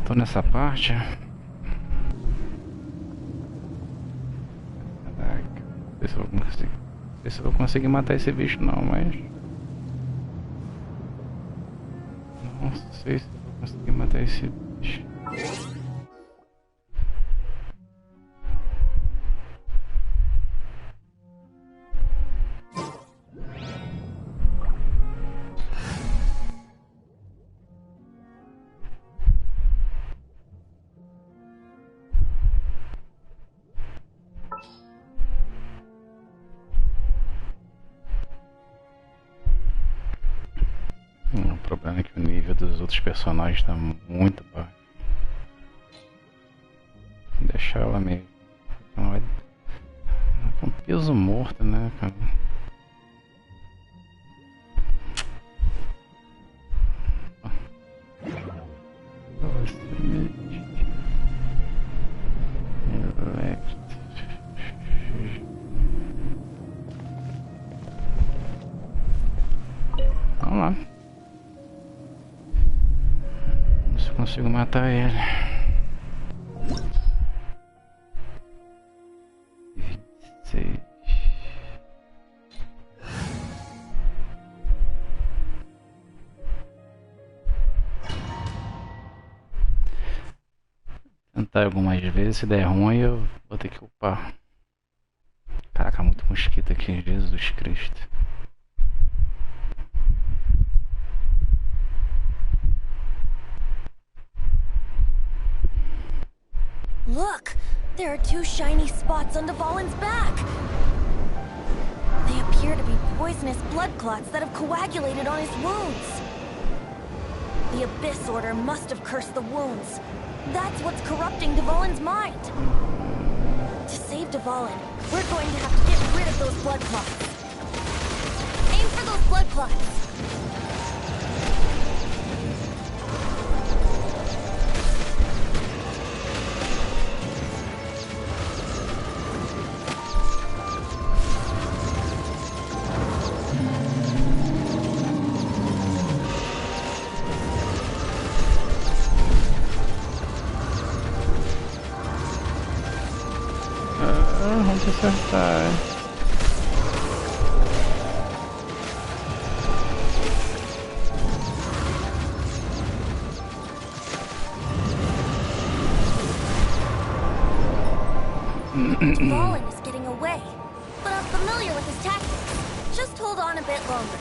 tô nessa parte. Caraca, não sei se eu vou conseguir. Não sei se eu vou conseguir matar esse bicho não, mas... Não sei se eu vou conseguir matar esse bicho. O problema é que o nível dos outros personagens tá muito baixo. Deixar ela meio... Ela vai... É um peso morto, né, cara? Vamos lá. Ver se eu consigo matar ele. 26. Tentar algumas vezes, se der ruim eu vou ter que upar. Caraca, muito mosquito aqui, Jesus Cristo. Look! There are two shiny spots on Dvalin's back! They appear to be poisonous blood clots that have coagulated on his wounds. The Abyss Order must have cursed the wounds. That's what's corrupting Dvalin's mind. To save Dvalin, we're going to have to get rid of those blood clots. Aim for those blood clots! Vamos acertar. Dvalin is getting away, but I'm familiar with his tactics. Just hold on a bit longer.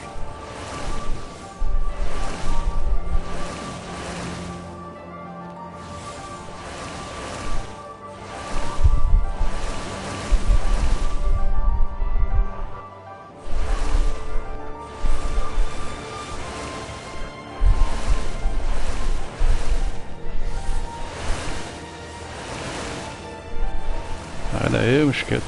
Sai daí, mosquito.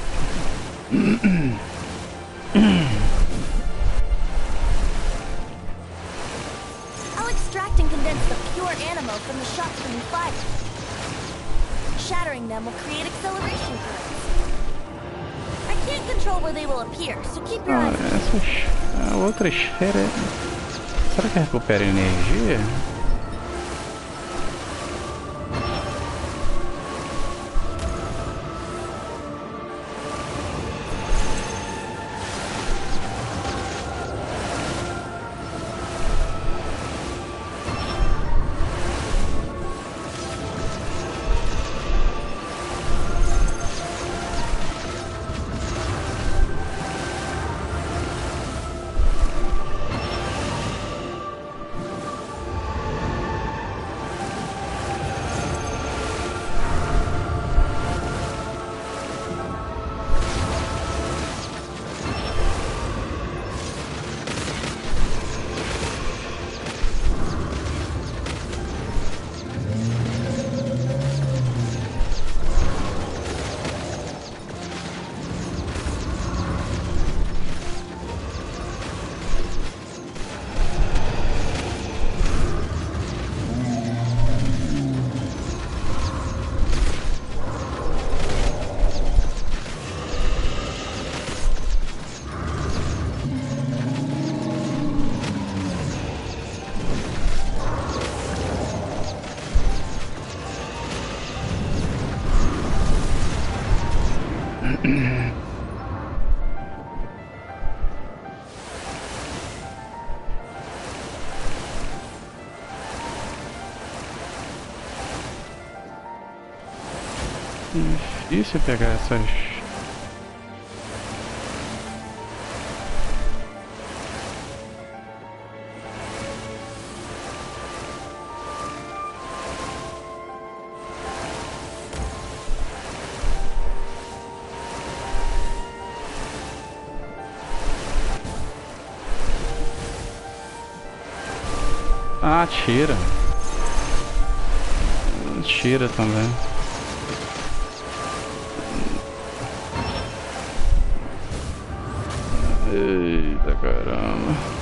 I'll extract and condense the pure animo from the shots when you fire. Shattering them will create acceleration currents. I can't control where they will appear, so keep your eyes Essas outras esferas... Será que recupera energia? Difícil pegar essas. Ah, tira. Tira também. Eita caramba.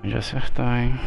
De acertar, hein?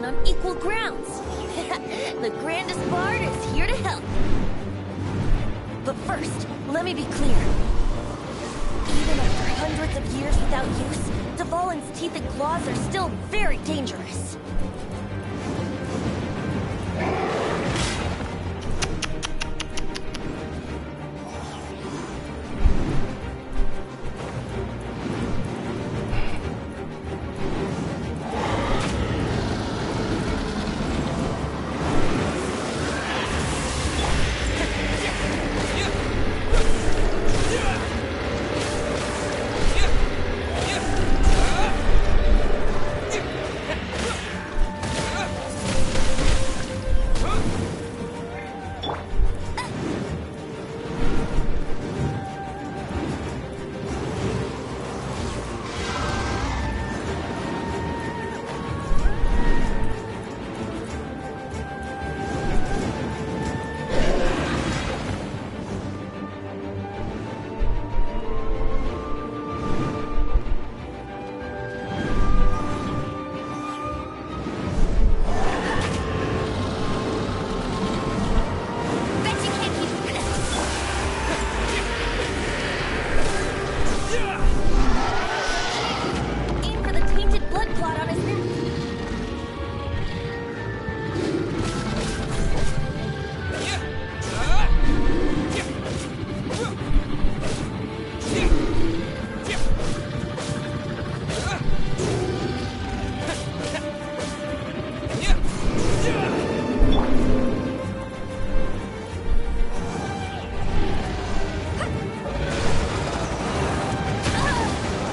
On equal grounds. The grandest bard is here to help. But first, let me be clear. Even after hundreds of years without use, Dvalin's teeth and claws are still very dangerous.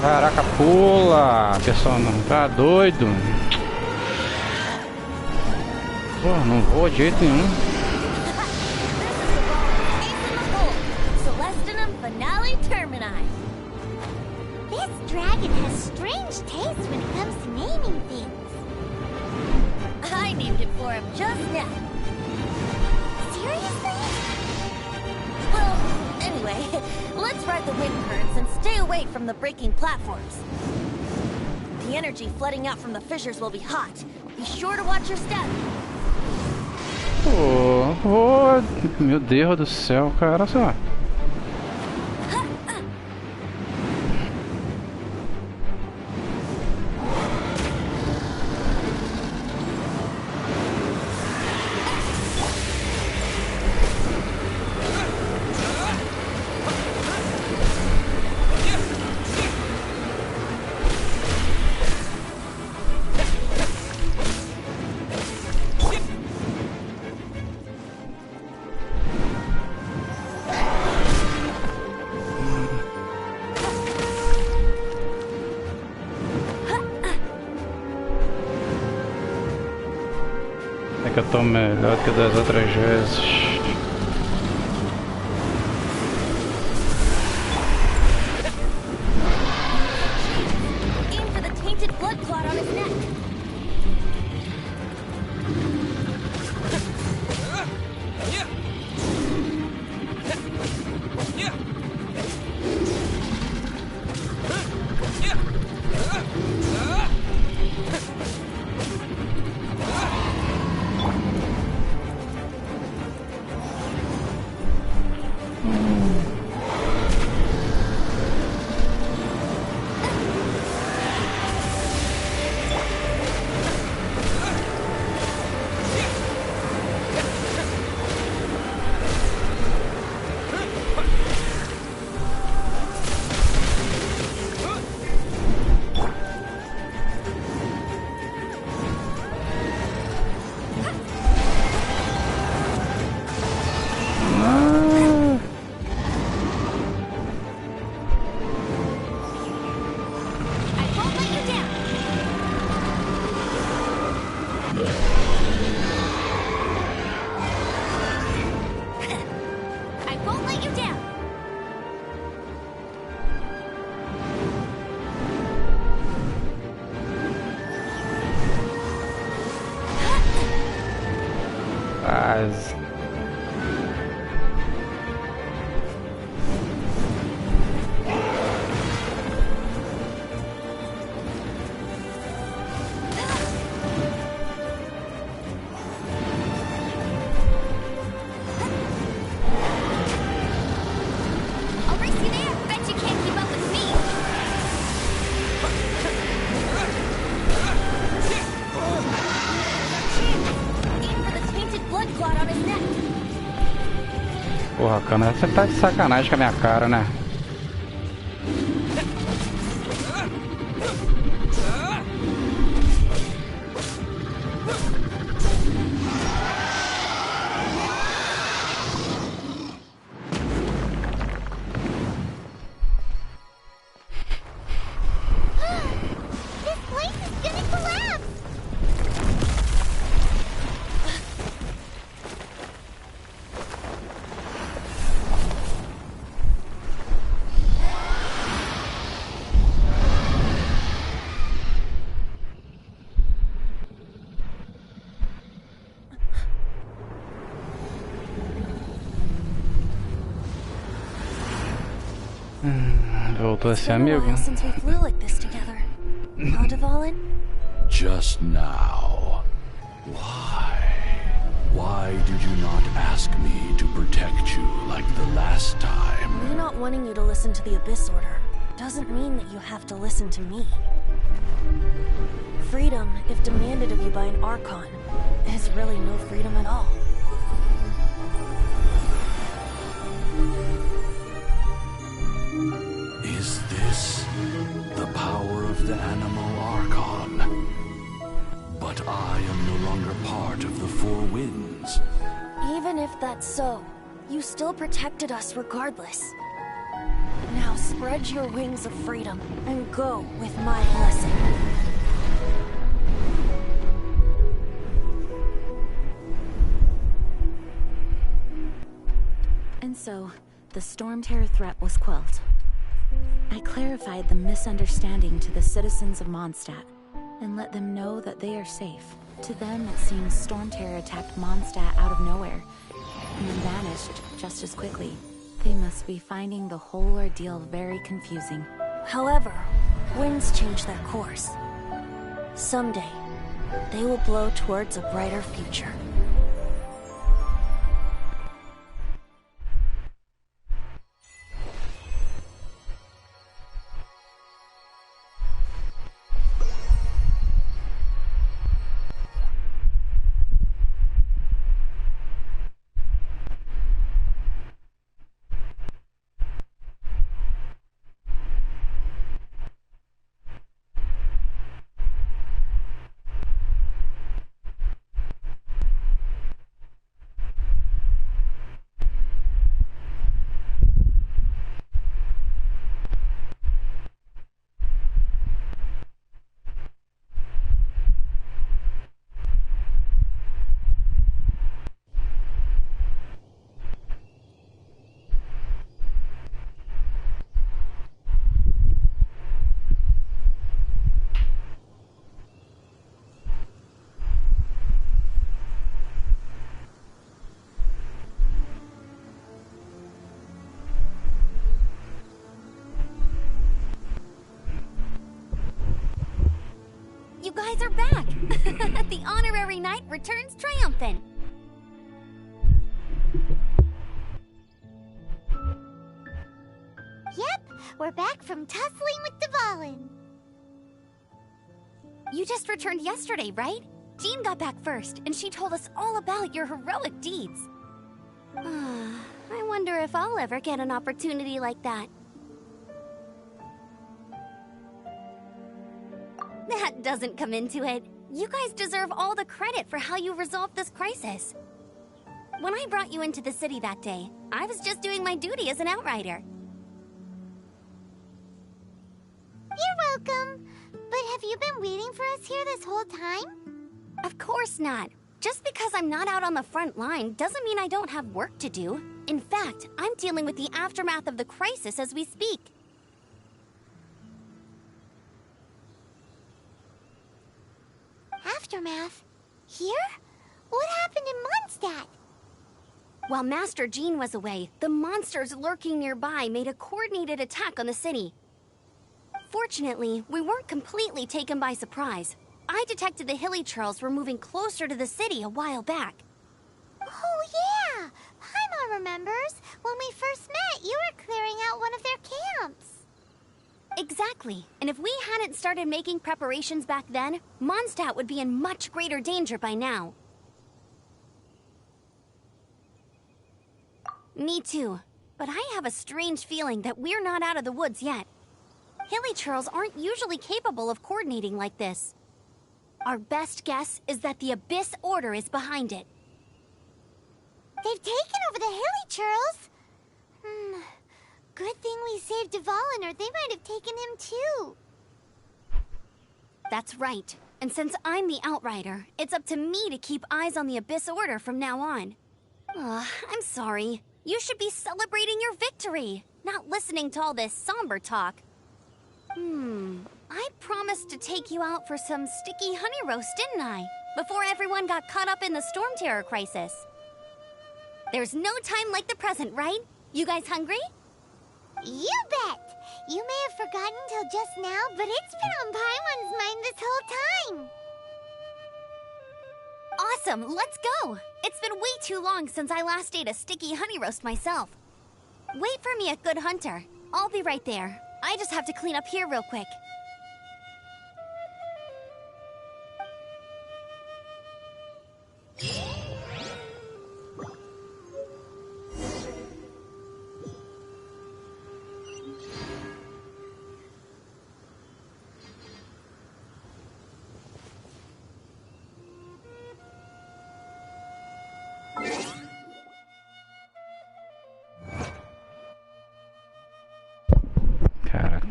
Caraca, pula, pessoal, não tá doido. Pô, não vou de jeito nenhum. This dragon has strange taste when it comes to naming things. I named it for him just now. Seriously? Well, anyway, let's ride the wind currents and stay away from the breaking platforms. The energy flooding out from the fissures will be hot. Be sure to watch your step. Oh, meu Deus do céu, cara, só. Que eu tô melhor que das outras vezes. Aim for the tainted blood clot on his neck. Porra, câmera, você tá de sacanagem com a minha cara, né? Voltou a ser amigo? Just now. Why did you not ask me to protect you like the last time? Me not wanting you to listen to the Abyss Order doesn't mean that you have to listen to me. Freedom, if demanded of you by an Archon, is really no freedom at all. Is this the power of the animal Archon? But I am no longer part of the Four Winds. Even if that's so, you still protected us regardless. Now Spread your wings of freedom and go with my blessing. And so, the Storm Terror threat was quelled. I clarified the misunderstanding to the citizens of Mondstadt and let them know that they are safe. To them, it seems Storm Terror attacked Mondstadt out of nowhere and then vanished just as quickly. They must be finding the whole ordeal very confusing. However, winds change their course. Someday, they will blow towards a brighter future. You guys are back! The honorary knight returns triumphant! Yep, we're back from tussling with Dvalin. You just returned yesterday, right? Jean got back first, and she told us all about your heroic deeds. I wonder if I'll ever get an opportunity like that. That doesn't come into it. You guys deserve all the credit for how you resolved this crisis. When I brought you into the city that day, I was just doing my duty as an outrider. You're welcome. But have you been waiting for us here this whole time? Of course not. Just because I'm not out on the front line doesn't mean I don't have work to do. In fact, I'm dealing with the aftermath of the crisis as we speak. Aftermath? Here? What happened in Mondstadt? While Master Jean was away, the monsters lurking nearby made a coordinated attack on the city. Fortunately, we weren't completely taken by surprise. I detected the Hilly Churls were moving closer to the city a while back. Oh yeah! Paimon remembers. When we first met, you were clearing out one of their camps. Exactly. And if we hadn't started making preparations back then, Mondstadt would be in much greater danger by now. Me too. But I have a strange feeling that we're not out of the woods yet. Hilly Churls aren't usually capable of coordinating like this. Our best guess is that the Abyss Order is behind it. They've taken over the Hilly Churls? Good thing we saved Dvalin, or they might have taken him too. That's right. And since I'm the Outrider, it's up to me to keep eyes on the Abyss Order from now on. I'm sorry. You should be celebrating your victory, not listening to all this somber talk. I promised to take you out for some sticky honey roast, didn't I? Before everyone got caught up in the Storm Terror crisis. There's no time like the present, right? You guys hungry? You bet! You may have forgotten till just now, but it's been on Paimon's mind this whole time. Awesome, let's go! It's been way too long since I last ate a sticky honey roast myself. Wait for me at Good Hunter. I'll be right there. I just have to clean up here real quick.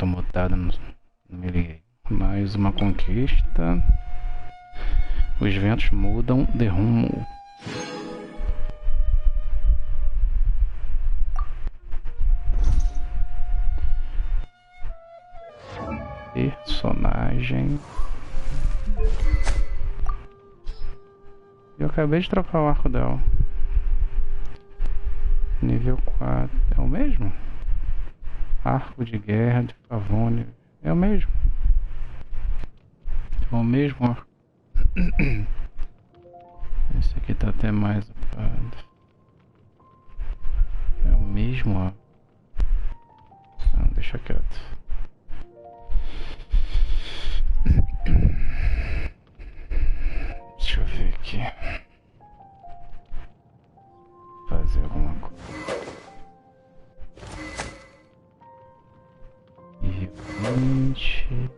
tô mutado, não me liguei. Mais uma conquista. Os ventos mudam de rumo. Personagem. Eu acabei de trocar o arco dela. Nível 4. É o mesmo? Arco de guerra de Pavone. É o mesmo. É o mesmo arco. Esse aqui tá até mais upado. É o mesmo arco. Não, deixa quieto. Deixa eu ver aqui. Fazer alguma coisa. E 20.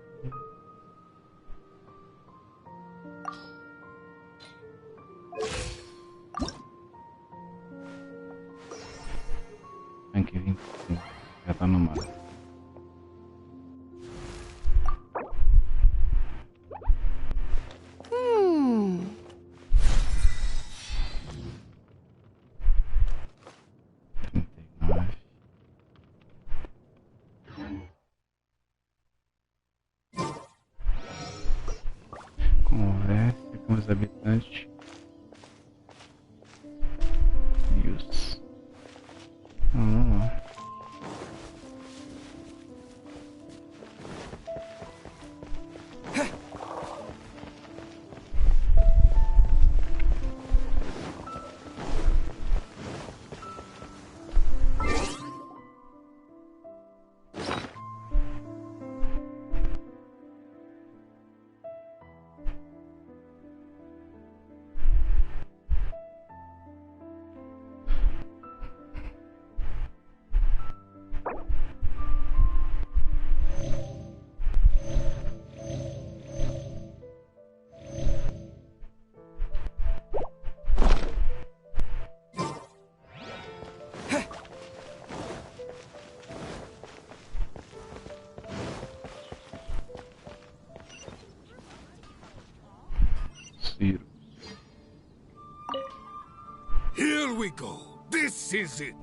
Aqui 25. Já tá no mar. Converse com os habitantes. Isso. Vamos lá. Here we go. This is it.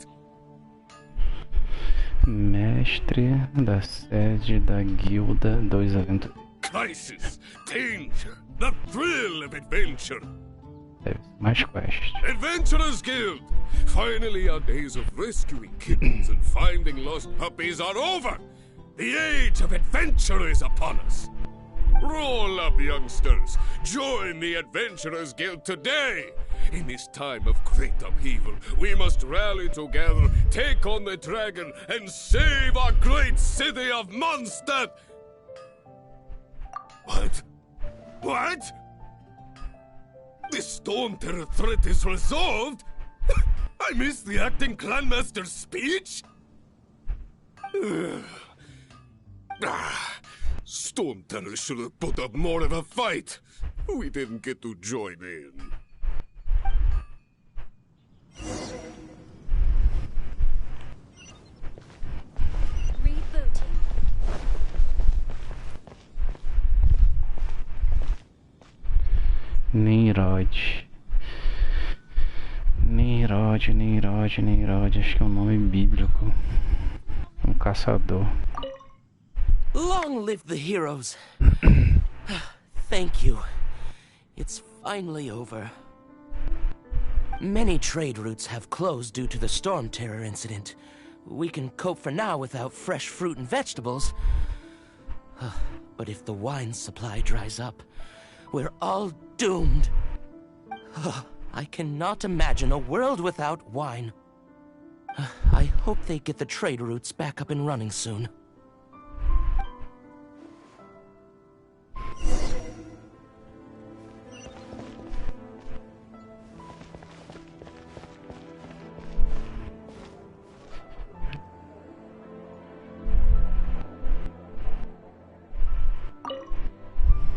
Mestre da sede da guilda dos aventureiros. Crisis, danger, the thrill of adventure. Deve ser mais quest. Adventurers Guild! Finally, our days of rescuing kittens and finding lost puppies are over! The age of adventure is upon us! Roll up, youngsters! Join the Adventurers Guild today! In this time of great upheaval, we must rally together, take on the dragon, and save our great city of Mondstadt! What? What? The Storm Terror threat is resolved? I missed the acting clanmaster's speech? Storm Terror should have put up more of a fight. We didn't get to join in. Rebooting. Nirod, acho que é um nome bíblico. Um caçador. Long live the heroes. Thank you. It's finally over. Many trade routes have closed due to the Storm Terror incident. We can cope for now without fresh fruit and vegetables. But if the wine supply dries up, we're all doomed. I cannot imagine a world without wine. I hope they get the trade routes back up and running soon.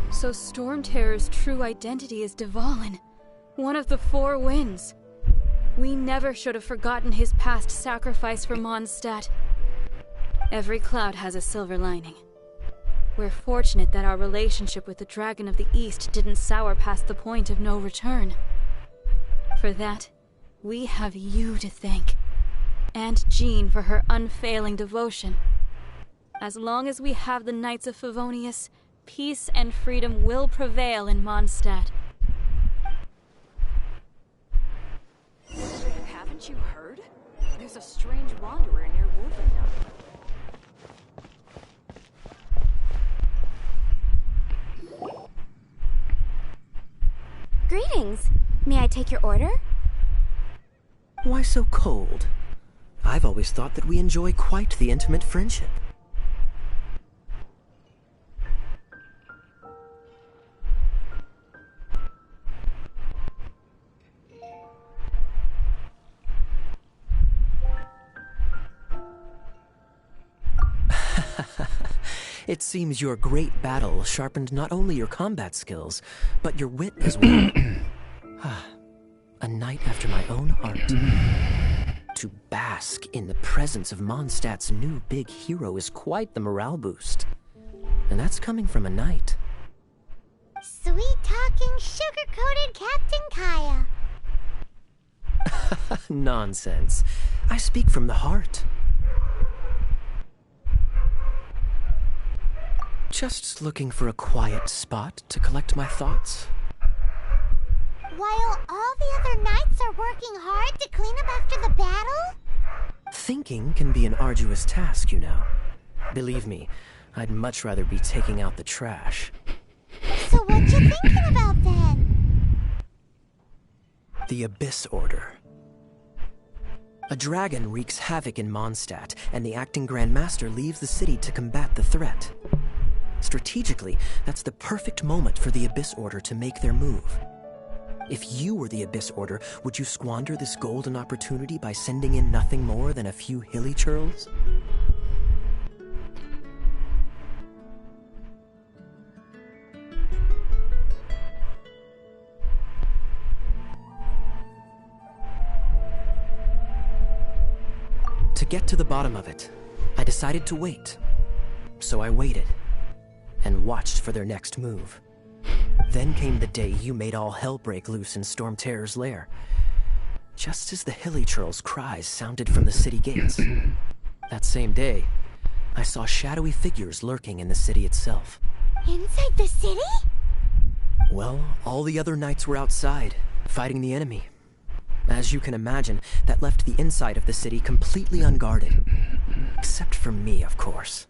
So Storm Terror's true identity is Dvalin, one of the Four Winds. We never should have forgotten his past sacrifice for Mondstadt. Every cloud has a silver lining. We're fortunate that our relationship with the Dragon of the East didn't sour past the point of no return. For that, we have you to thank. And Jean for her unfailing devotion. As long as we have the Knights of Favonius, peace and freedom will prevail in Mondstadt. Haven't you heard? There's a strange wanderer near Wolfenbach. Greetings. May I take your order? Why so cold? I've always thought that we enjoy quite the intimate friendship. It seems your great battle sharpened not only your combat skills, but your wit as well. A knight after my own heart. To bask in the presence of Mondstadt's new big hero is quite the morale boost. And that's coming from a knight. Sweet-talking, sugar-coated Captain Kaya. Nonsense. I speak from the heart. Just looking for a quiet spot to collect my thoughts. While all the other knights are working hard to clean up after the battle? Thinking can be an arduous task, you know. Believe me, I'd much rather be taking out the trash. So what you thinking about then? The Abyss Order. A dragon wreaks havoc in Mondstadt, and the acting Grand Master leaves the city to combat the threat. Strategically, that's the perfect moment for the Abyss Order to make their move. If you were the Abyss Order, would you squander this golden opportunity by sending in nothing more than a few hilly churls? To get to the bottom of it, I decided to wait. So I waited, and watched for their next move. Then came the day you made all hell break loose in Storm Terror's lair. Just as the hilly churl's cries sounded from the city gates. That same day, I saw shadowy figures lurking in the city itself. Inside the city? Well, all the other knights were outside, fighting the enemy. As you can imagine, that left the inside of the city completely unguarded. Except for me, of course.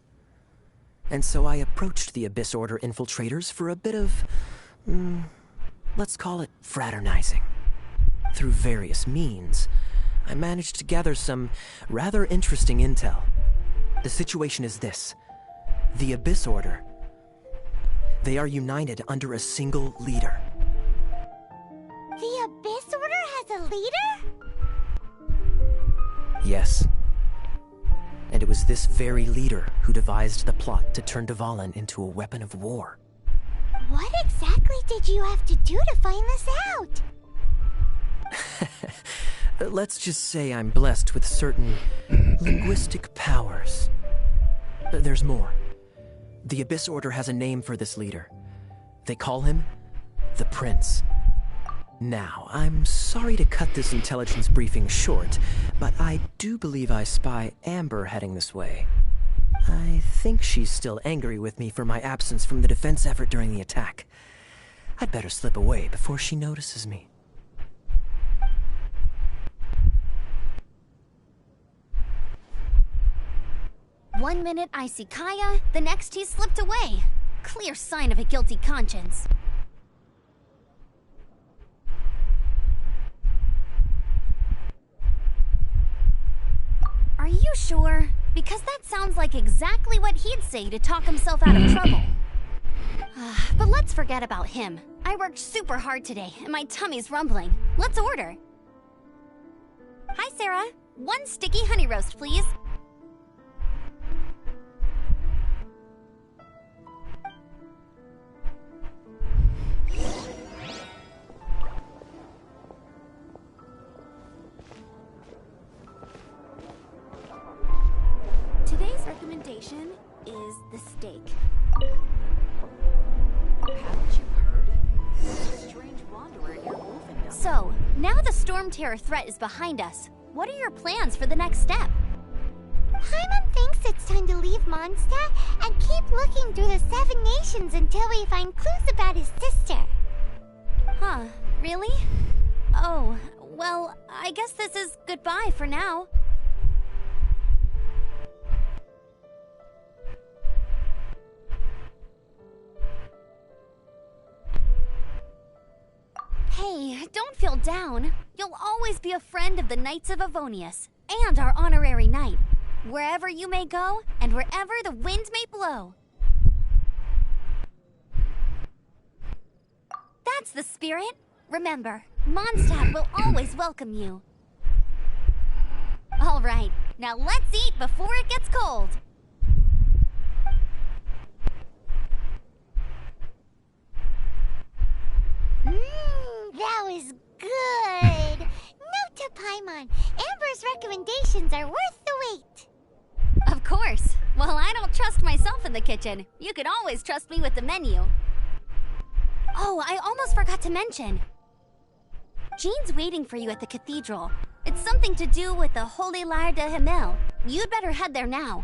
And so I approached the Abyss Order infiltrators for a bit of, let's call it fraternizing. Through various means, I managed to gather some rather interesting intel. The situation is this. The Abyss Order. They are united under a single leader. The Abyss Order has a leader? Yes. And it was this very leader who devised the plot to turn Dvalin into a weapon of war. What exactly did you have to do to find this out? Let's just say I'm blessed with certain linguistic powers. There's more. The Abyss Order has a name for this leader. They call him the Prince. Now, I'm sorry to cut this intelligence briefing short, but I do believe I spy Amber heading this way. I think she's still angry with me for my absence from the defense effort during the attack. I'd better slip away before she notices me. One minute I see Kaya, the next he's slipped away. Clear sign of a guilty conscience. Are you sure? Because that sounds like exactly what he'd say to talk himself out of trouble. But let's forget about him. I worked super hard today, and my tummy's rumbling. Let's order. Hi, Sarah. 1 sticky honey roast, please. reputation is the stake. Haven't you heard? There's a strange wanderer near Wolfendom. So, now the Storm Terror threat is behind us. What are your plans for the next step? Paimon thinks it's time to leave Mondstadt and keep looking through the 7 nations until we find clues about his sister. Huh, really? Oh, well, I guess this is goodbye for now. Hey, don't feel down. You'll always be a friend of the Knights of Avonius, and our honorary knight. Wherever you may go, and wherever the wind may blow. That's the spirit. Remember, Mondstadt will always welcome you. All right, now let's eat before it gets cold. That was good. Note to Paimon, Amber's recommendations are worth the wait. Of course. Well, I don't trust myself in the kitchen. You can always trust me with the menu. Oh, I almost forgot to mention. Jean's waiting for you at the cathedral. It's something to do with the Holy Lyre de Himmel. You'd better head there now.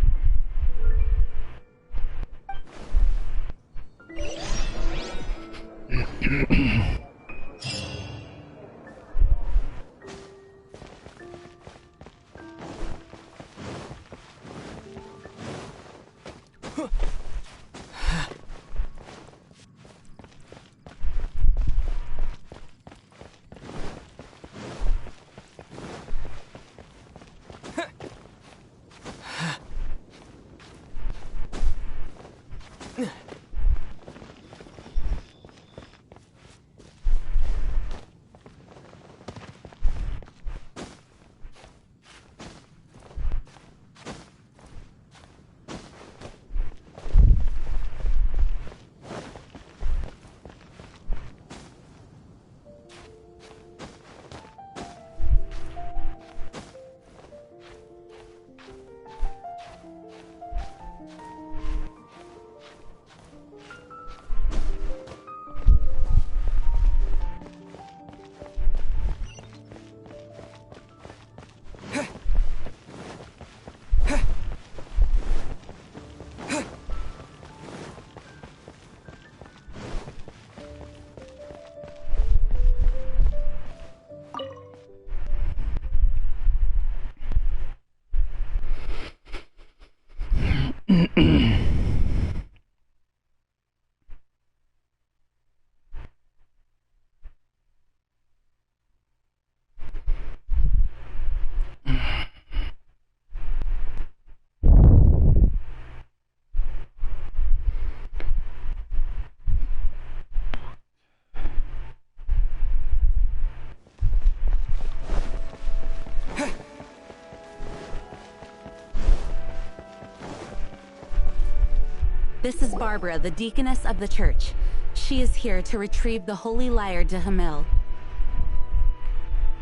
This is Barbara, the deaconess of the church. She is here to retrieve the Holy Lyre de Himmel.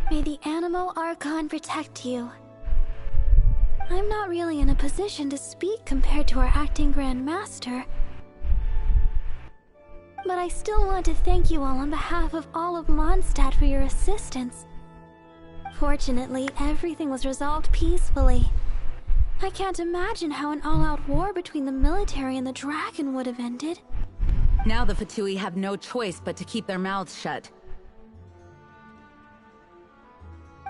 May the Animo Archon protect you. I'm not really in a position to speak compared to our acting Grand Master. But I still want to thank you all on behalf of all of Mondstadt for your assistance. Fortunately, everything was resolved peacefully. I can't imagine how an all-out war between the military and the dragon would have ended. Now the Fatui have no choice but to keep their mouths shut.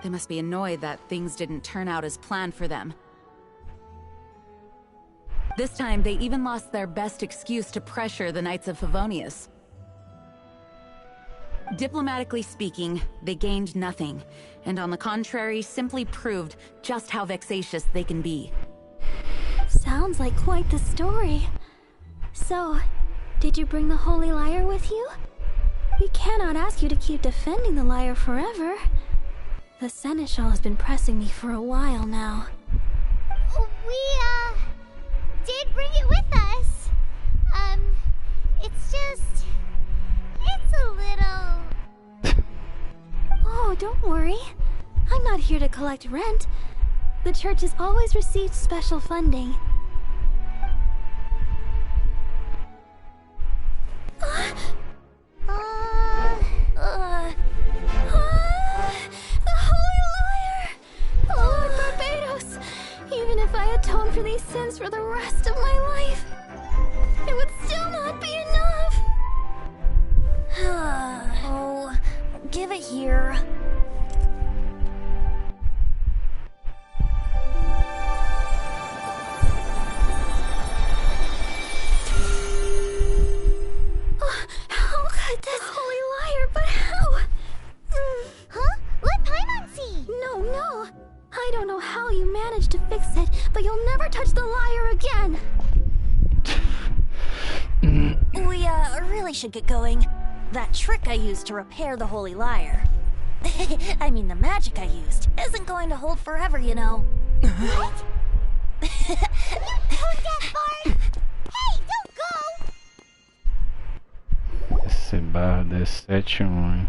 They must be annoyed that things didn't turn out as planned for them. This time, they even lost their best excuse to pressure the Knights of Favonius. Diplomatically speaking, they gained nothing, and on the contrary, simply proved just how vexatious they can be. Sounds like quite the story. So, did you bring the Holy Lyre with you? We cannot ask you to keep defending the lyre forever. The Seneschal has been pressing me for a while now. We, did bring it with us. It's just... it's a little... Oh, don't worry. I'm not here to collect rent. The church has always received special funding. really should get going. That trick I used to repair the Holy Lyre. I mean, the magic I used isn't going to hold forever, you know. What? Tone deaf, Bard! Hey, don't go! Esse bardo é 7-1.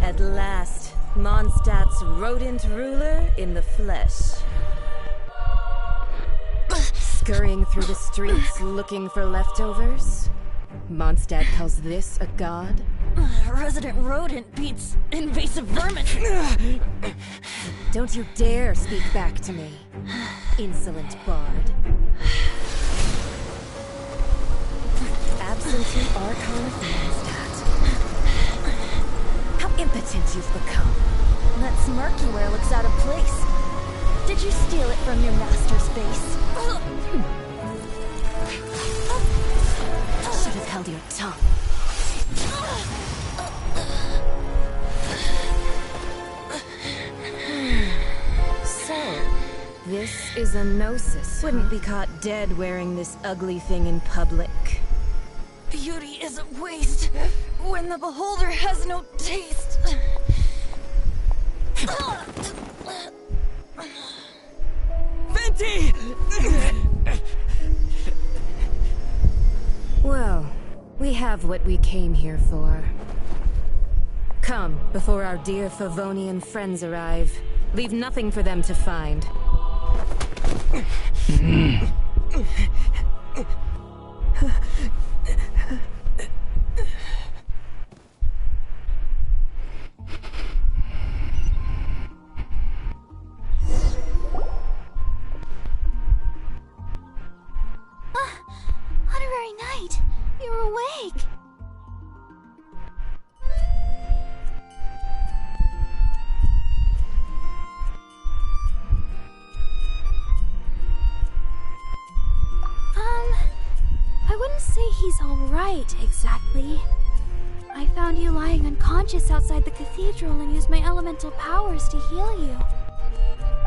At last, Mondstadt's rodent ruler in the flesh. Scurrying through the streets looking for leftovers? Mondstadt calls this a god? Resident rodent beats invasive vermin. Don't you dare speak back to me, insolent bard. Absentee Archon of Mondstadt. How impotent you've become. That smirk you wear looks out of place. Did you steal it from your master's base? Should have held your tongue. So, this is a gnosis. Wouldn't be caught dead wearing this ugly thing in public. Beauty is a waste when the beholder has no taste. Venti! Well, we have what we came here for. Come, before our dear Favonian friends arrive. Leave nothing for them to find. Honorary Knight, you're awake. I wouldn't say he's alright, exactly. I found you lying unconscious outside the cathedral and used my elemental powers to heal you.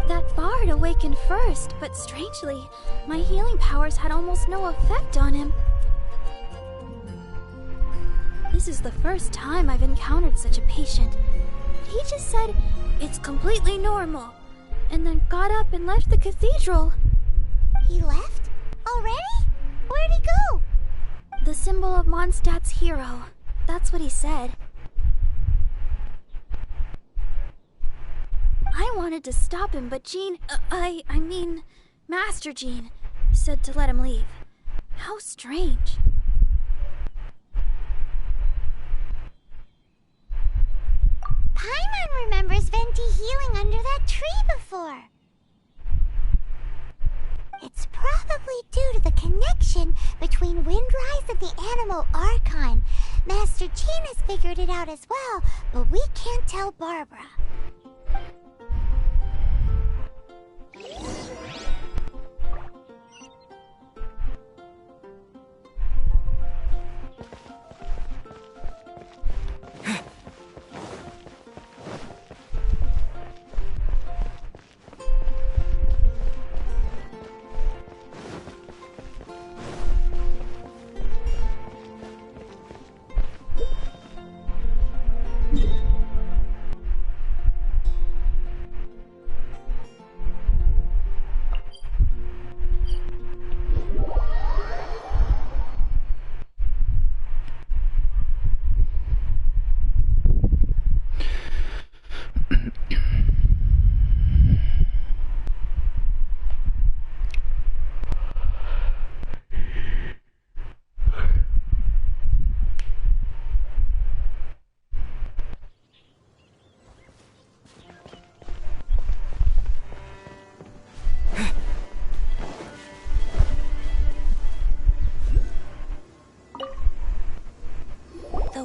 That bard awakened first, but strangely, my healing powers had almost no effect on him. This is the first time I've encountered such a patient. He just said, "It's completely normal," and then got up and left the cathedral. He left? Already? Where'd he go? The symbol of Mondstadt's hero. That's what he said. I wanted to stop him, but Jean, I mean, Master Jean, said to let him leave. How strange. Paimon remembers Venti healing under that tree before. It's probably due to the connection between Windrise and the Animal Archon. Master Jean has figured it out as well, but we can't tell Barbara.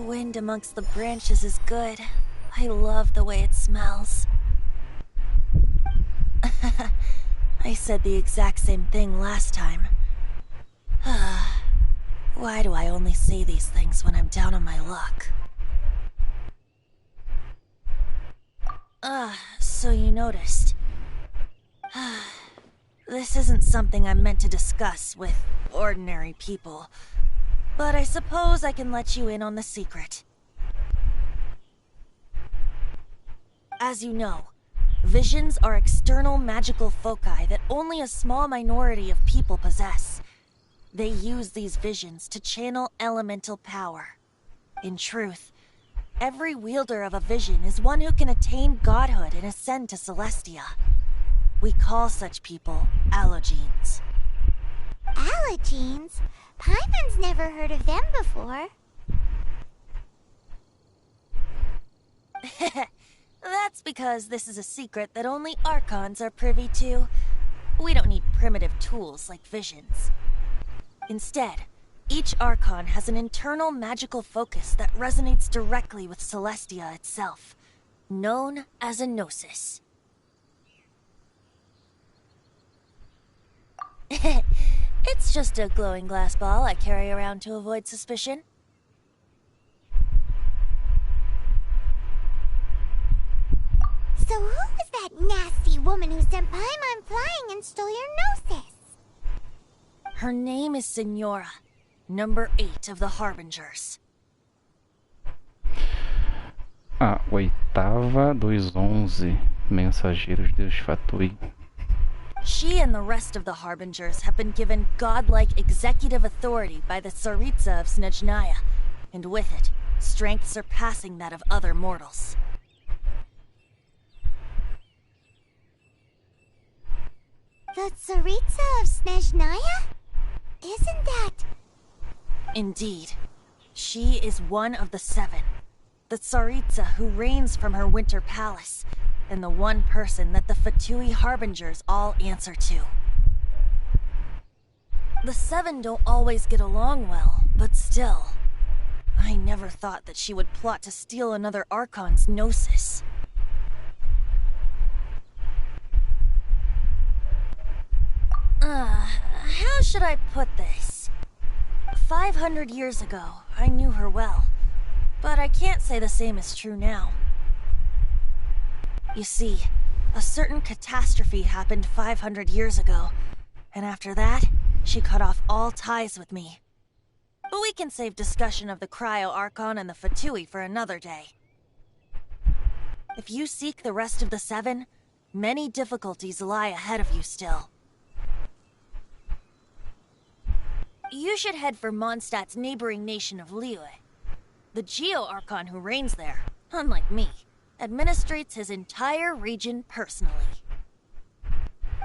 wind amongst the branches is good. I love the way it smells. I said the exact same thing last time. Why do I only say these things when I'm down on my luck? So you noticed. This isn't something I'm meant to discuss with ordinary people, but I suppose I can let you in on the secret. As you know, visions are external magical foci that only a small minority of people possess. They use these visions to channel elemental power. In truth, every wielder of a vision is one who can attain godhood and ascend to Celestia. We call such people allogenes. Allogenes? Paimon's never heard of them before. That's because this is a secret that only Archons are privy to. We don't need primitive tools like visions. Instead, each Archon has an internal magical focus that resonates directly with Celestia itself, known as a gnosis. It's just a glowing glass ball I carry around to avoid suspicion. So who was that nasty woman who sent Paimon flying and stole your gnosis? Her name is Signora, number 8 of the Harbingers. A oitava dos 11 mensageiros de Deus Fatui. She and the rest of the Harbingers have been given godlike executive authority by the Tsaritsa of Snezhnaya, and with it, strength surpassing that of other mortals. The Tsaritsa of Snezhnaya? Isn't that... Indeed. She is one of the 7. The Tsaritsa who reigns from her winter palace, and the one person that the Fatui Harbingers all answer to. The 7 don't always get along well, but still. I never thought that she would plot to steal another Archon's gnosis. How should I put this? 500 years ago, I knew her well, but I can't say the same is true now. You see, a certain catastrophe happened 500 years ago, and after that, she cut off all ties with me. But we can save discussion of the Cryo Archon and the Fatui for another day. If you seek the rest of the 7, many difficulties lie ahead of you still. You should head for Mondstadt's neighboring nation of Liyue. The Geo-Archon who reigns there, unlike me, administrates his entire region personally.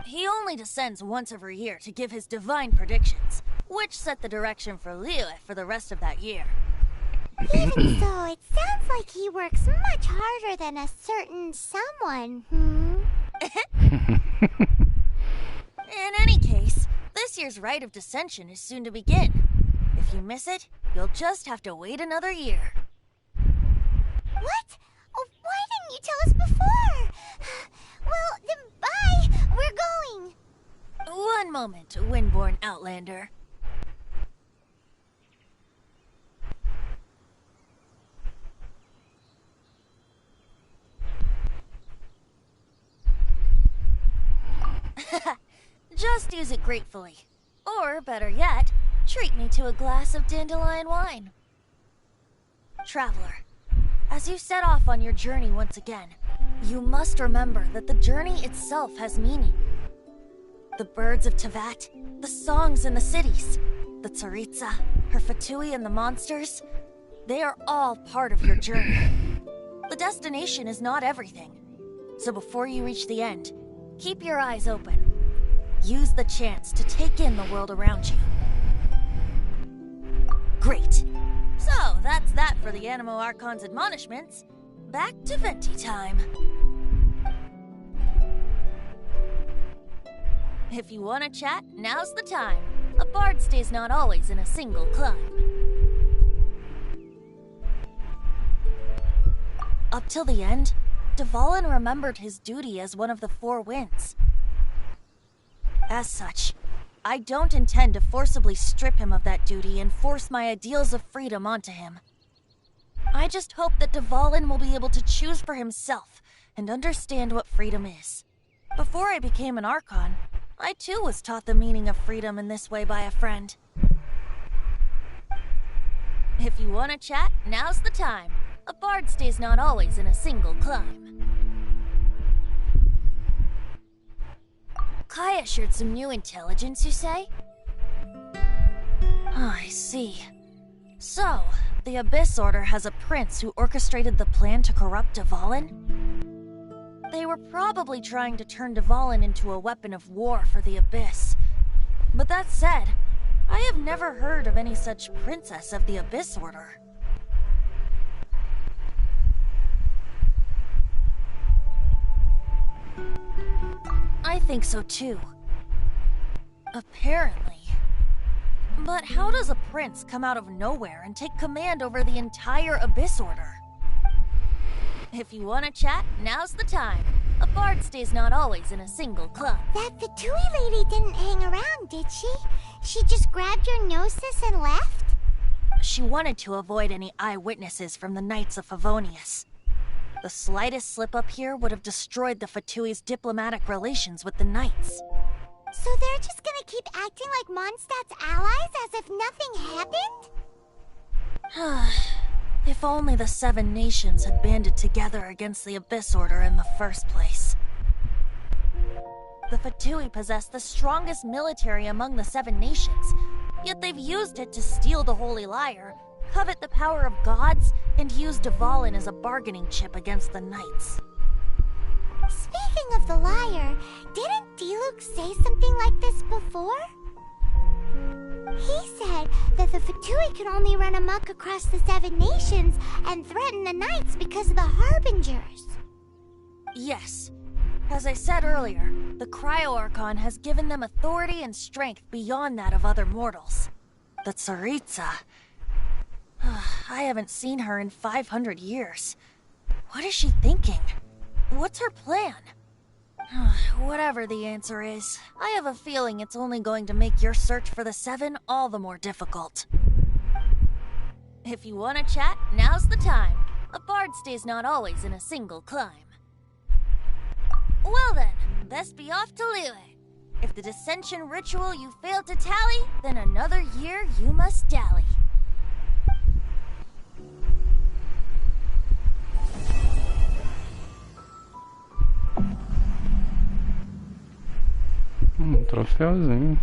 He only descends once every year to give his divine predictions, which set the direction for Liyue for the rest of that year. Even so, it sounds like he works much harder than a certain someone, In any case, this year's Rite of Descension is soon to begin. If you miss it, you'll just have to wait another year. What? Oh, why didn't you tell us before? Well, then bye! We're going! One moment, Windborn Outlander. Just use it gratefully. Or, better yet, treat me to a glass of dandelion wine. Traveler, as you set off on your journey once again, you must remember that the journey itself has meaning. The birds of Tevat, the songs in the cities, the Tsaritsa, her Fatui and the monsters, they are all part of your journey. The destination is not everything. So before you reach the end, keep your eyes open. Use the chance to take in the world around you. Great. So, that's that for the Animo Archon's admonishments. Back to Venti time. If you want to chat, now's the time. A bard stays not always in a single climb. up till the end, Dvalin remembered his duty as one of the Four Winds. As such, I don't intend to forcibly strip him of that duty and force my ideals of freedom onto him. I just hope that Dvalin will be able to choose for himself and understand what freedom is. Before I became an Archon, I too was taught the meaning of freedom in this way by a friend. If you want to chat, now's the time. A bard stays not always in a single climb. Kaya shared some new intelligence, you say? Oh, I see. So, the Abyss Order has a prince who orchestrated the plan to corrupt Dvalin? They were probably trying to turn Dvalin into a weapon of war for the Abyss. But that said, I have never heard of any such princess of the Abyss Order. I think so too. Apparently. But how does a prince come out of nowhere and take command over the entire Abyss Order? If you want to chat, now's the time. A bard stays not always in a single club. That Fatui lady didn't hang around, did she? She just grabbed your gnosis and left? She wanted to avoid any eyewitnesses from the Knights of Favonius. The slightest slip-up here would have destroyed the Fatui's diplomatic relations with the Knights. So they're just gonna keep acting like Mondstadt's allies as if nothing happened? If only the Seven Nations had banded together against the Abyss Order in the first place. The Fatui possess the strongest military among the Seven Nations, yet they've used it to steal the Holy Lyre, covet the power of gods, and use Dvalin as a bargaining chip against the Knights. Speaking of the lyre, didn't Diluc say something like this before? He said that the Fatui can only run amok across the Seven Nations and threaten the Knights because of the Harbingers. Yes. As I said earlier, the Cryo-Archon has given them authority and strength beyond that of other mortals. The Tsaritsa... I haven't seen her in 500 years. What is she thinking? What's her plan? Whatever the answer is, I have a feeling it's only going to make your search for the Seven all the more difficult. If you want to chat, now's the time. A bard stays not always in a single climb. Well then, best be off to Liyue. If the dissension ritual you failed to tally, then another year you must dally. Troféuzinho.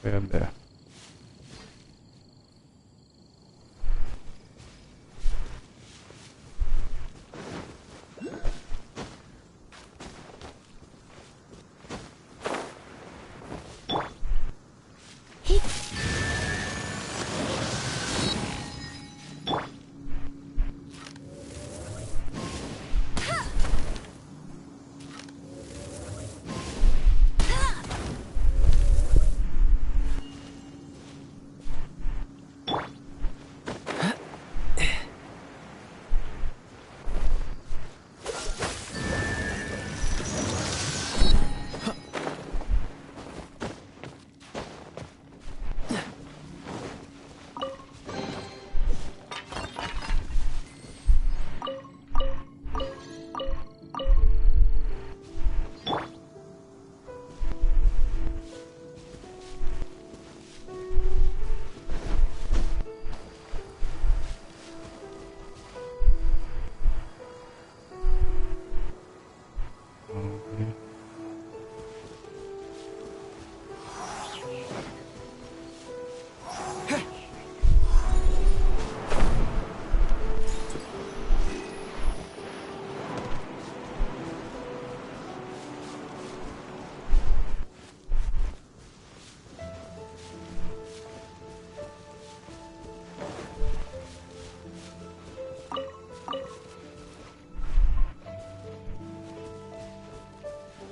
Foi aberto.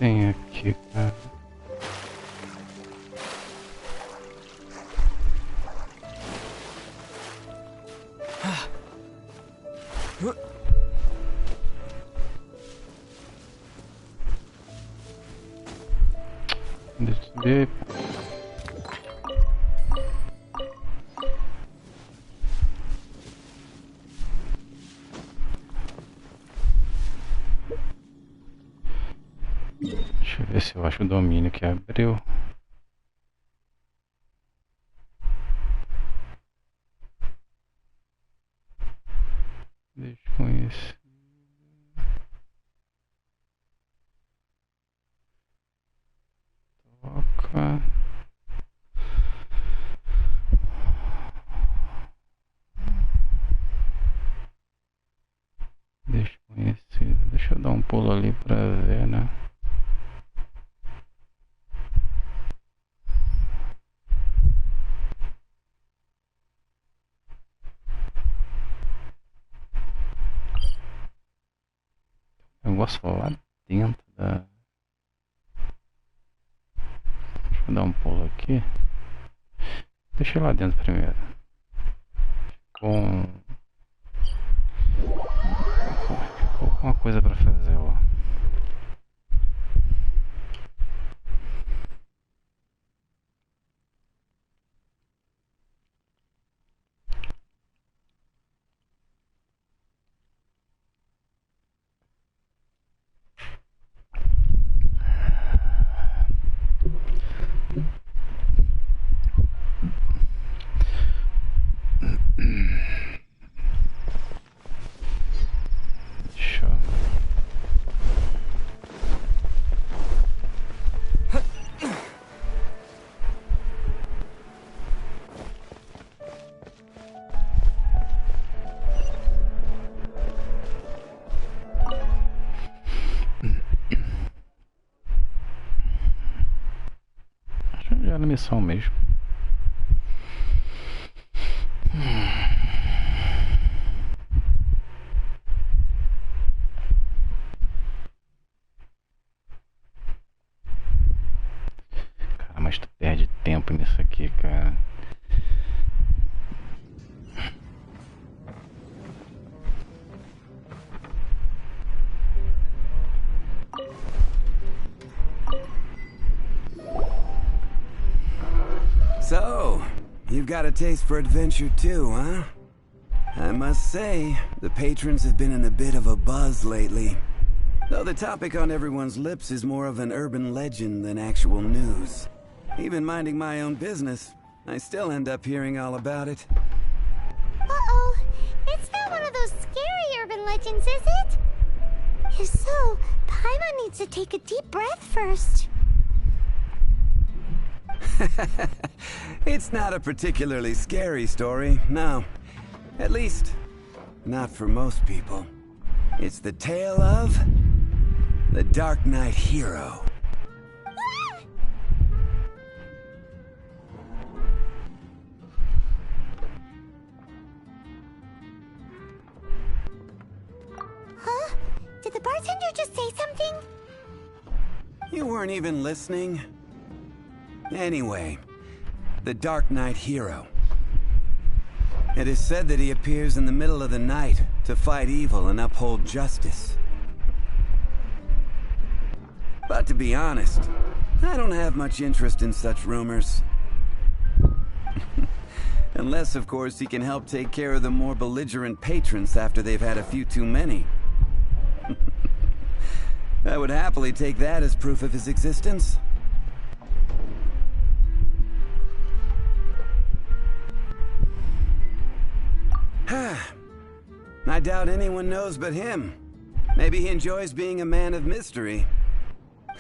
tem aqui, cara? Deixa eu ver. Deixa eu ver se eu acho o domínio que abriu. Desconhecido. Toca. Desconhecido. Deixa eu dar um pulo ali pra ver, né? Negócio lá dentro da... Deixa eu dar um pulo aqui. Deixa eu ir lá dentro primeiro. Ficou com uma coisa pra fazer, ó. Já na missão mesmo. Cara, mas tu perde tempo nisso aqui, cara. So, you've got a taste for adventure too, huh? I must say, the patrons have been in a bit of a buzz lately. Though the topic on everyone's lips is more of an urban legend than actual news. Even minding my own business, I still end up hearing all about it. Uh-oh. It's not one of those scary urban legends, is it? If so, Paimon needs to take a deep breath first. It's not a particularly scary story, no. At least, not for most people. It's the tale of... the Dark Knight Hero. Huh? Did the bartender just say something? You weren't even listening? Anyway, the Dark Knight Hero. It is said that he appears in the middle of the night to fight evil and uphold justice. But to be honest, I don't have much interest in such rumors. Unless, of course, he can help take care of the more belligerent patrons after they've had a few too many. I would happily take that as proof of his existence. I doubt anyone knows but him. Maybe he enjoys being a man of mystery.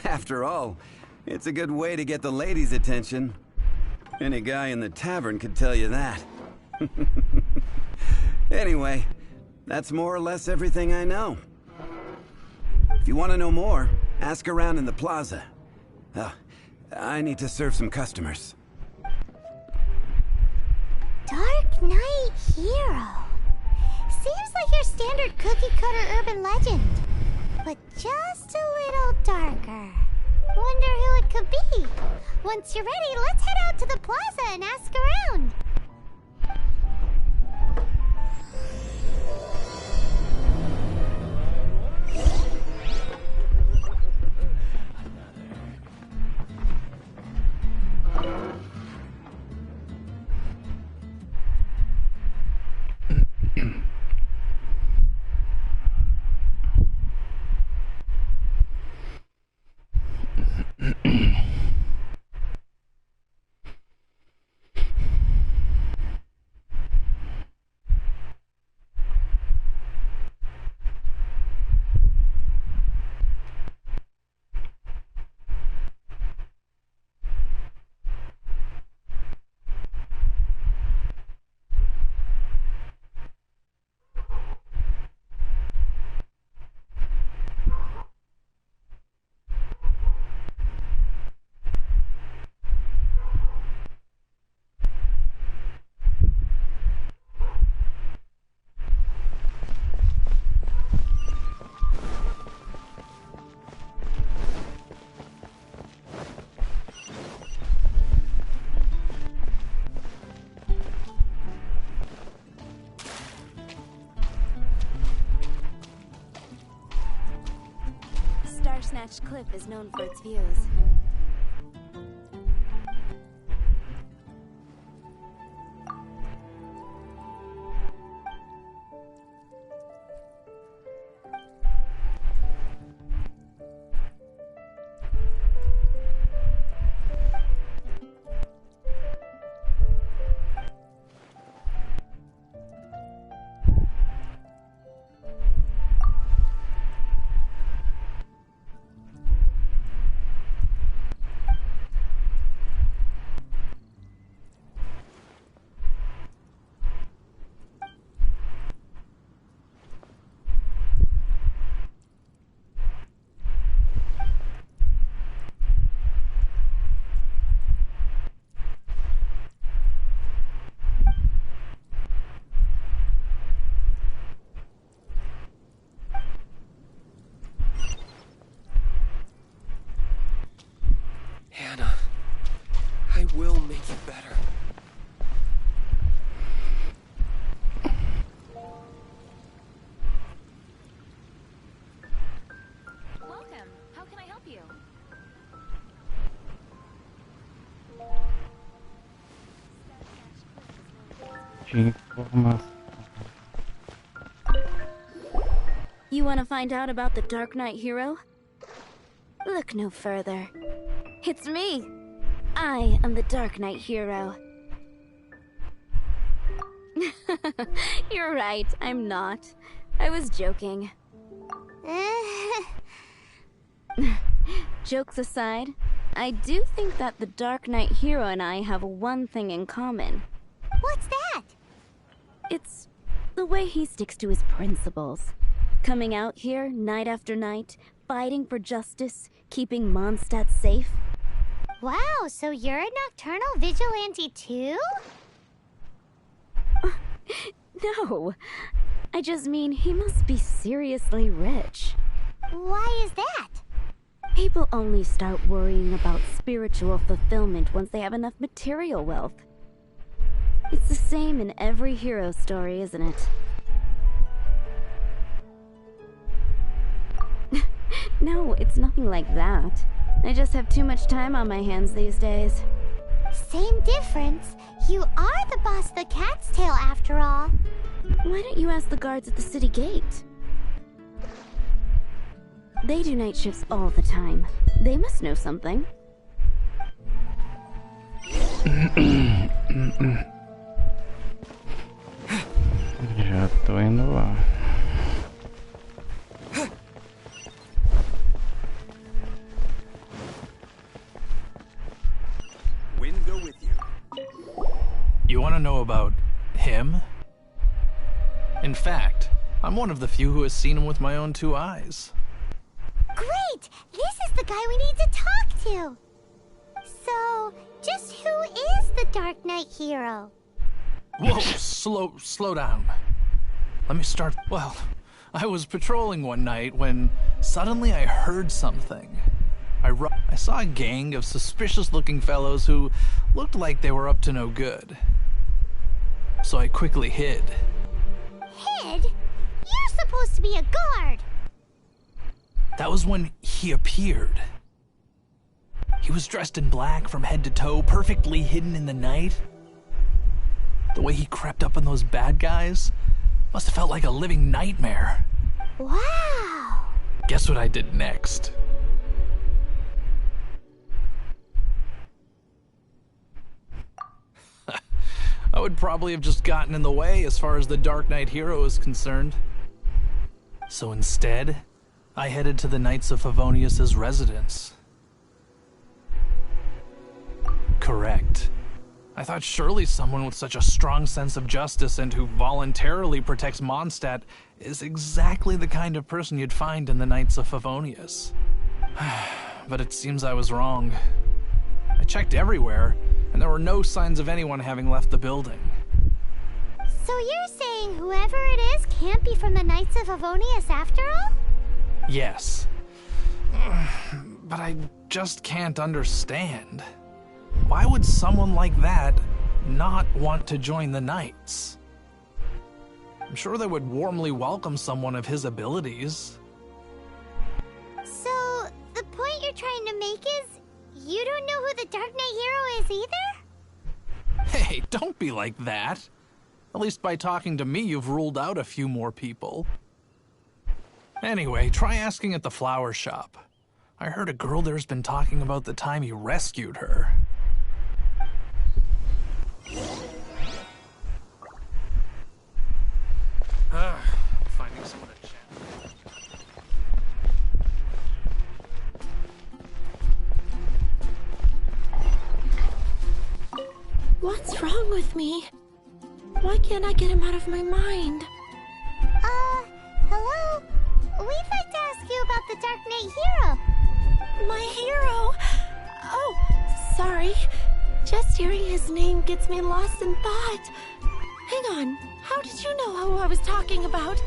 After all, it's a good way to get the ladies' attention. Any guy in the tavern could tell you that. Anyway, that's more or less everything I know. If you want to know more, ask around in the plaza. I need to serve some customers. Dark Knight Hero. Seems like your standard cookie-cutter urban legend, but just a little darker. Once you're ready, let's head out to the plaza and ask around. Snatch Cliff is known for its views. Hannah, I will make you better. Welcome. How can I help you? You want to find out about the Dark Knight hero? Look no further. It's me! I am the Dark Knight hero. You're right, I'm not. I was joking. Jokes aside, I do think that the Dark Knight hero and I have one thing in common. What's that? It's the way he sticks to his principles. Coming out here night after night, fighting for justice, keeping Mondstadt safe. Wow, so you're a nocturnal vigilante too? No, I just mean he must be seriously rich. Why is that? People only start worrying about spiritual fulfillment once they have enough material wealth. It's the same in every hero story, isn't it? No, it's nothing like that. I just have too much time on my hands these days. Same difference. You are the boss of the Cat's Tail after all. Why don't you ask the guards at the city gate? They do night shifts all the time. They must know something. Já tô indo lá. Wind go with you. You want to know about him? In fact, I'm one of the few who has seen him with my own two eyes. Great! This is the guy we need to talk to! So, just who is the Dark Knight hero? Whoa, slow down. Let me start. Well, I was patrolling one night when suddenly I heard something. I I saw a gang of suspicious-looking fellows who looked like they were up to no good. So I quickly hid. Hid? You're supposed to be a guard! That was when he appeared. He was dressed in black from head to toe, perfectly hidden in the night. The way he crept up on those bad guys must have felt like a living nightmare. Wow! Guess what I did next? I would probably have just gotten in the way as far as the Dark Knight hero is concerned. So instead, I headed to the Knights of Favonius' residence. Correct. I thought surely someone with such a strong sense of justice and who voluntarily protects Mondstadt is exactly the kind of person you'd find in the Knights of Favonius. But it seems I was wrong. I checked everywhere, and there were no signs of anyone having left the building. So you're saying whoever it is can't be from the Knights of Favonius after all? Yes. But I just can't understand. Why would someone like that not want to join the Knights? I'm sure they would warmly welcome someone of his abilities. So, the point you're trying to make is, you don't know who the Dark Knight hero is either? Hey, don't be like that. At least by talking to me, you've ruled out a few more people. Anyway, try asking at the flower shop. I heard a girl there's been talking about the time you rescued her. Finding someone to chat. What's wrong with me? Why can't I get him out of my mind? Hello? We'd like to ask you about the Dark Knight hero. My hero? Oh, sorry. Just hearing his name gets me lost in thought. Hang on, how did you know who I was talking about?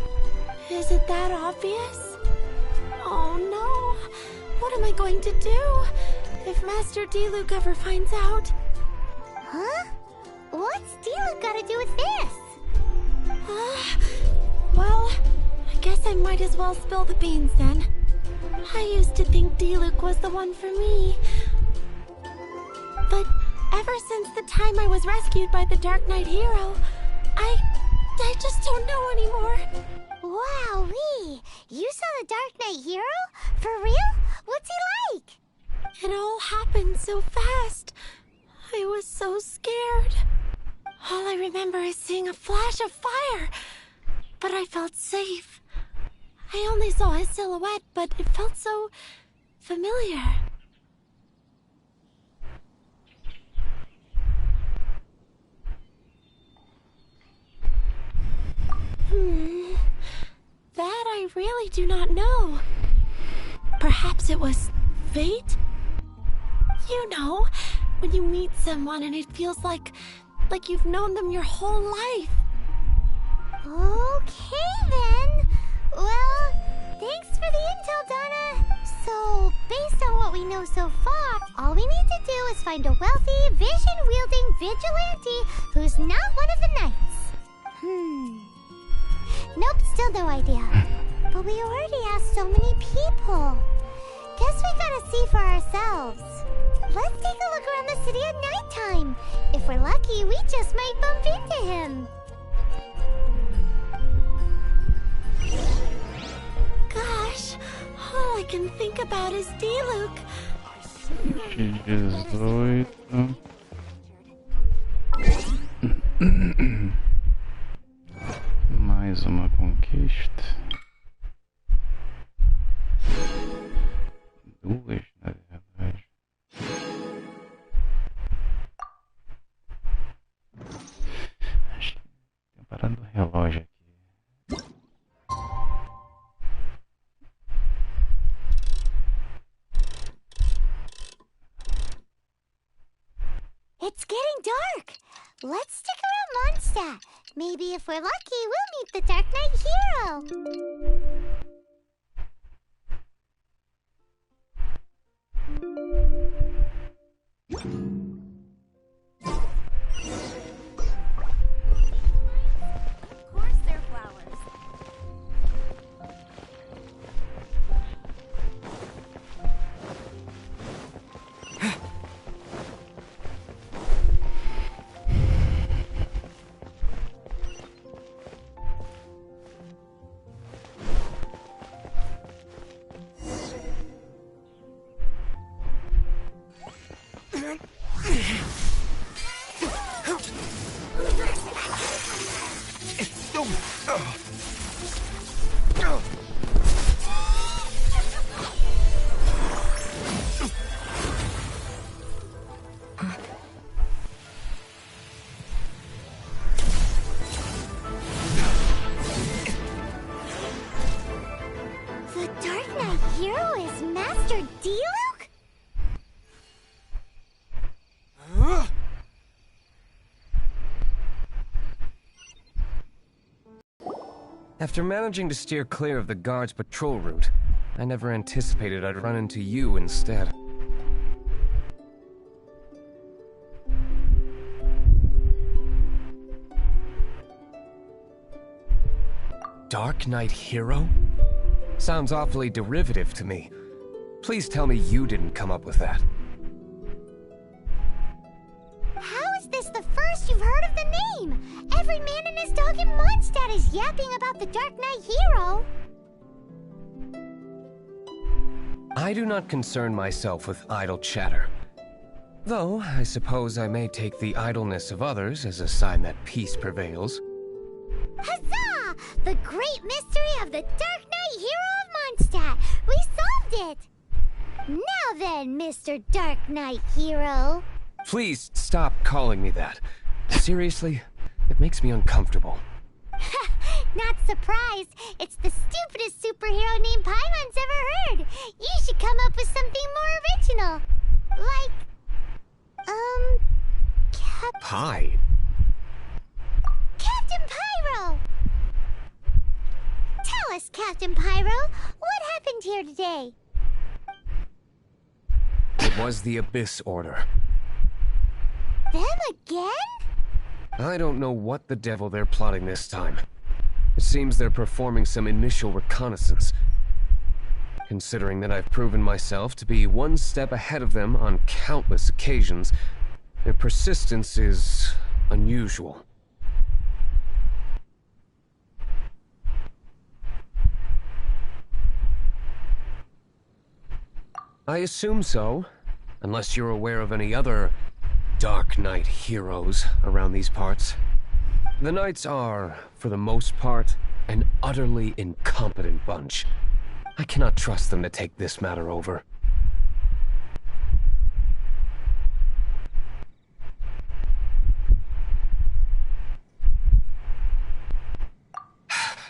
Is it that obvious? Oh no, what am I going to do if Master D-Luke ever finds out? Huh? What's D-Luke got to do with this? Well, I guess I might as well spill the beans then. I used to think D-Luke was the one for me. But ever since the time I was rescued by the Dark Knight hero, I just don't know anymore. Wowee! You saw the Dark Knight hero? For real? What's he like? It all happened so fast. I was so scared. All I remember is seeing a flash of fire. But I felt safe. I only saw his silhouette, but it felt so familiar. That I really do not know. Perhaps it was fate? You know, when you meet someone and it feels like you've known them your whole life. Okay then. Well, thanks for the intel, Donna. So, based on what we know so far, all we need to do is find a wealthy, vision-wielding vigilante who's not one of the knights. Nope, still no idea. But we already asked so many people. Guess we gotta see for ourselves. Let's take a look around the city at nighttime. If we're lucky, we just might bump into him. Gosh, all I can think about is D-Luke. Mais uma conquista. Duas, na verdade. Acho que tem parado o relógio aqui. It's getting dark. Let's stick around Mondstadt. Maybe if we're lucky, we'll meet the Dark Knight hero. After managing to steer clear of the guards' patrol route, I never anticipated I'd run into you instead. Dark Knight Hero? Sounds awfully derivative to me. Please tell me you didn't come up with that. How is this the first you've heard of the name? Every man and his dog in Mondstadt is yapping about the Dark Knight Hero. I do not concern myself with idle chatter. Though, I suppose I may take the idleness of others as a sign that peace prevails. Huzzah! The great mystery of the Dark Knight Hero of Mondstadt! We solved it! Now then, Mr. Dark Knight Hero. Please stop calling me that. Seriously, it makes me uncomfortable. Not surprised. It's the stupidest superhero name Paimon's ever heard. You should come up with something more original. Like, Pie? Captain Pyro! Tell us, Captain Pyro, what happened here today? It was the Abyss Order. Them again? I don't know what the devil they're plotting this time. It seems they're performing some initial reconnaissance. Considering that I've proven myself to be one step ahead of them on countless occasions, their persistence is unusual. I assume so, unless you're aware of any other Dark Knight heroes around these parts. The Knights are, for the most part, an utterly incompetent bunch. I cannot trust them to take this matter over.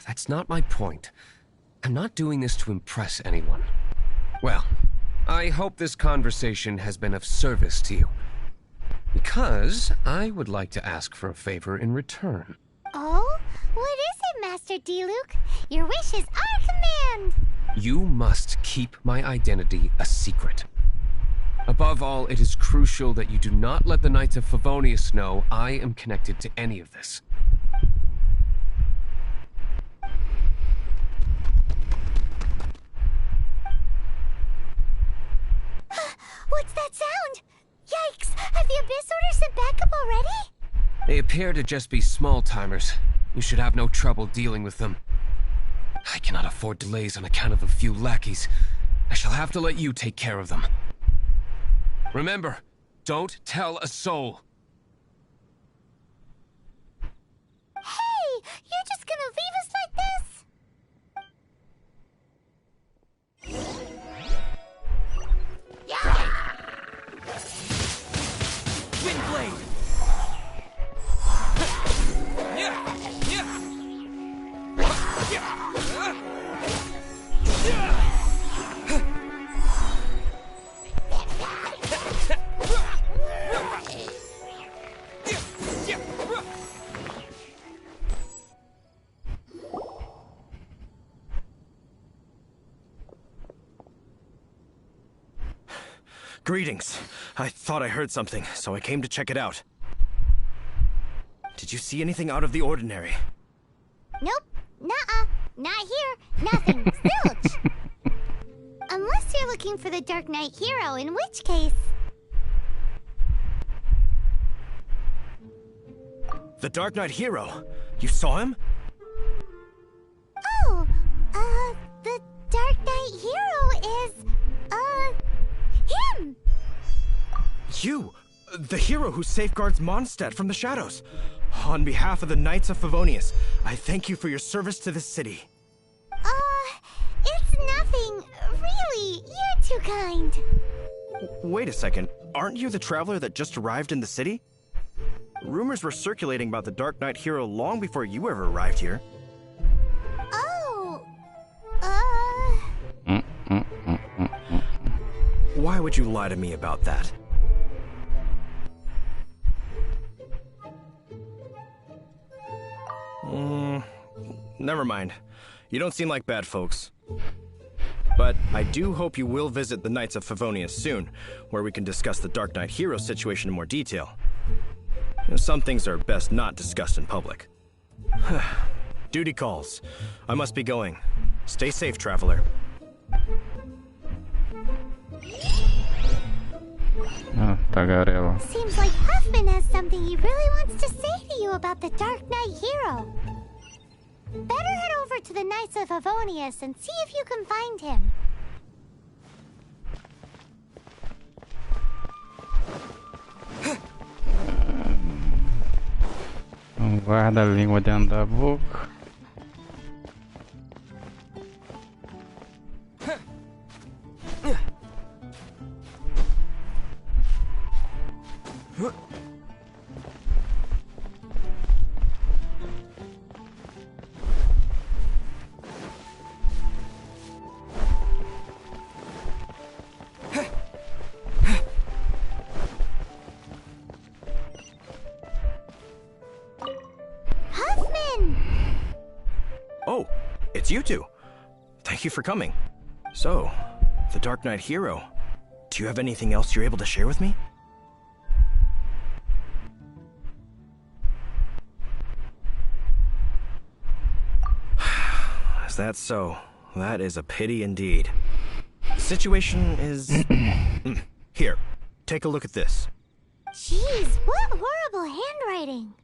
That's not my point. I'm not doing this to impress anyone. Well, I hope this conversation has been of service to you. Because I would like to ask for a favor in return. Oh? What is it, Master D-Luke? Your wish is our command! You must keep my identity a secret. Above all, it is crucial that you do not let the Knights of Favonius know I am connected to any of this. What's that sound? Yikes! Have the Abyss Order sent backup already? They appear to just be small-timers. You should have no trouble dealing with them. I cannot afford delays on account of a few lackeys. I shall have to let you take care of them. Remember, don't tell a soul. Hey! You're just gonna leave us like this? Windblade! Greetings. I thought I heard something, so I came to check it out. Did you see anything out of the ordinary? Nope. Nuh-uh. Not here. Nothing. Zilch. Unless you're looking for the Dark Knight Hero, in which case... The Dark Knight Hero? You saw him? Oh, the Dark Knight Hero is, him! You! The hero who safeguards Mondstadt from the shadows. On behalf of the Knights of Favonius, I thank you for your service to this city. It's nothing. Really, you're too kind. Wait a second. Aren't you the traveler that just arrived in the city? Rumors were circulating about the Dark Knight Hero long before you ever arrived here. Oh, Why would you lie to me about that? never mind. You don't seem like bad folks. But I do hope you will visit the Knights of Favonius soon, where we can discuss the Dark Knight hero situation in more detail. Some things are best not discussed in public. Duty calls. I must be going. Stay safe, traveler. Tagarela. Seems like Huffman has something he really wants to say to you about the Dark Knight hero. Better head over to the Knights of Favonius and see if you can find him. Guarda a língua dentro da boca. Oh, it's you two. Thank you for coming. So, the Dark Knight hero. Do you have anything else you're able to share with me? Is that so? That is a pity indeed. The situation is... Here, take a look at this. Jeez, what horrible handwriting.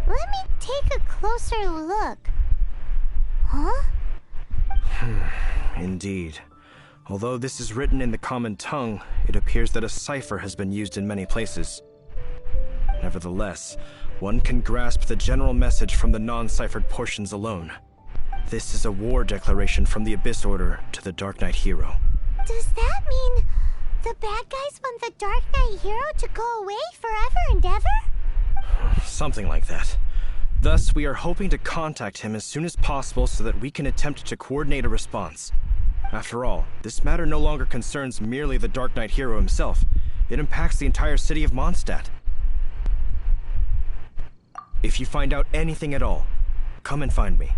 Let me take a closer look. Huh? Indeed. Although this is written in the common tongue, it appears that a cipher has been used in many places. Nevertheless, one can grasp the general message from the non-ciphered portions alone. This is a war declaration from the Abyss Order to the Dark Knight hero. Does that mean the bad guys want the Dark Knight hero to go away forever and ever? Something like that. Thus, we are hoping to contact him as soon as possible so that we can attempt to coordinate a response. After all, this matter no longer concerns merely the Dark Knight hero himself. It impacts the entire city of Mondstadt. If you find out anything at all, come and find me.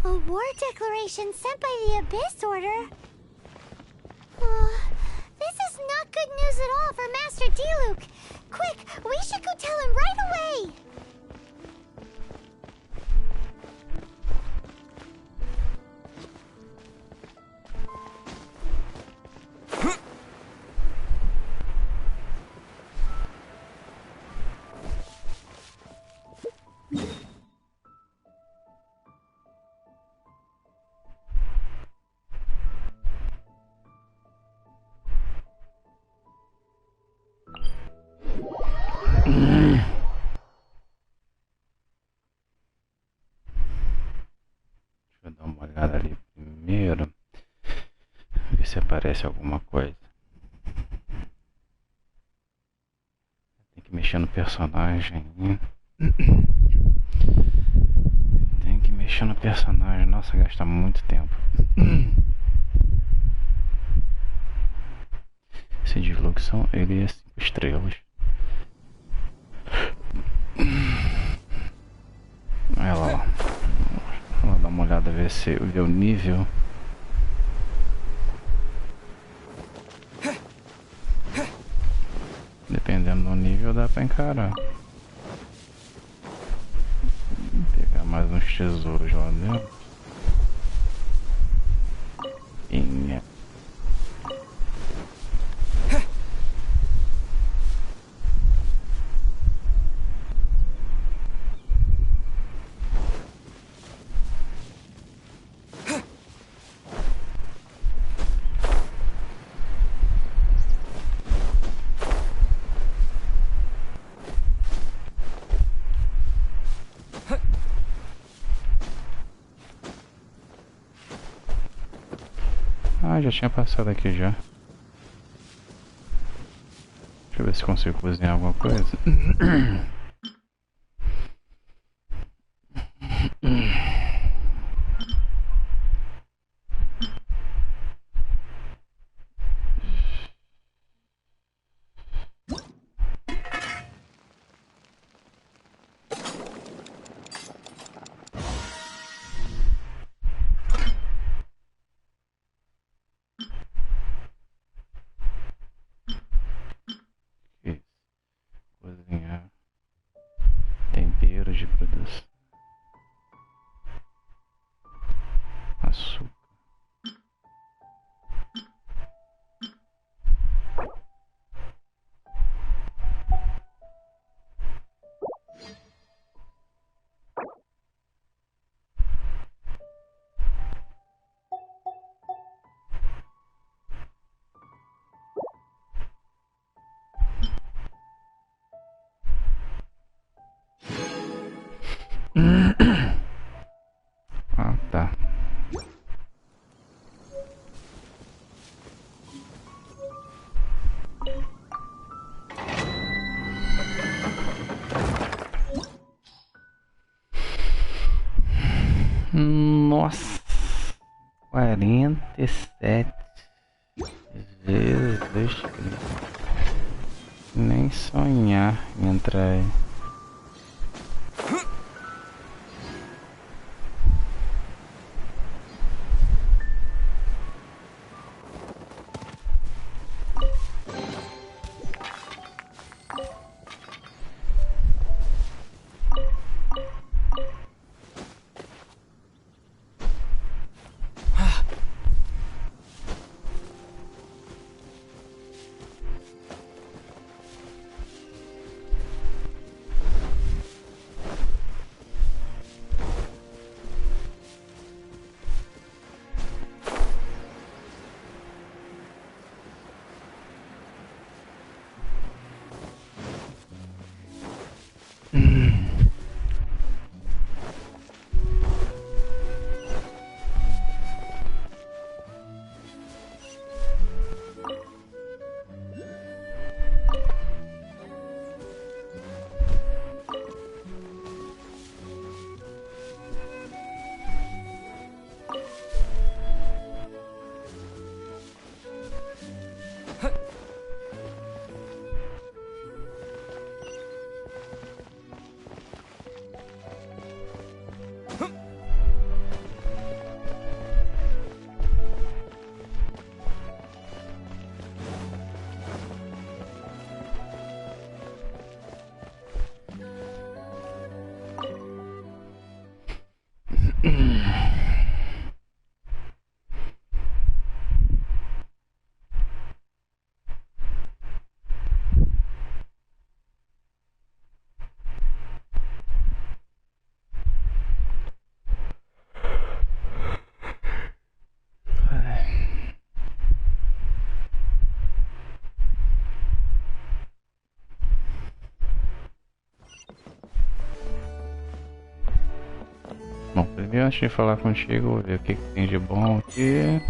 A war declaration sent by the Abyss Order? This is not good news at all for Master Diluc. Quick, we should go tell him right away! Se aparece alguma coisa. Tem que mexer no personagem. Tem que mexer no personagem. Nossa, gasta muito tempo. Esse Diluc ele é 5 estrelas. Olha lá. Vamos dar uma olhada, ver se vê o nível. Dependendo do nível dá pra encarar. Vou pegar mais uns tesouros lá dentro. Inha. Ah, já tinha passado aqui já. Deixa eu ver se consigo cozinhar alguma coisa. Cozinhar. Tempero de produção. Açúcar. Ah, tá. Nossa, 47 vezes. Nem sonhar em entrar aí. Bom, primeiro antes de falar contigo, vou ver o que tem de bom aqui.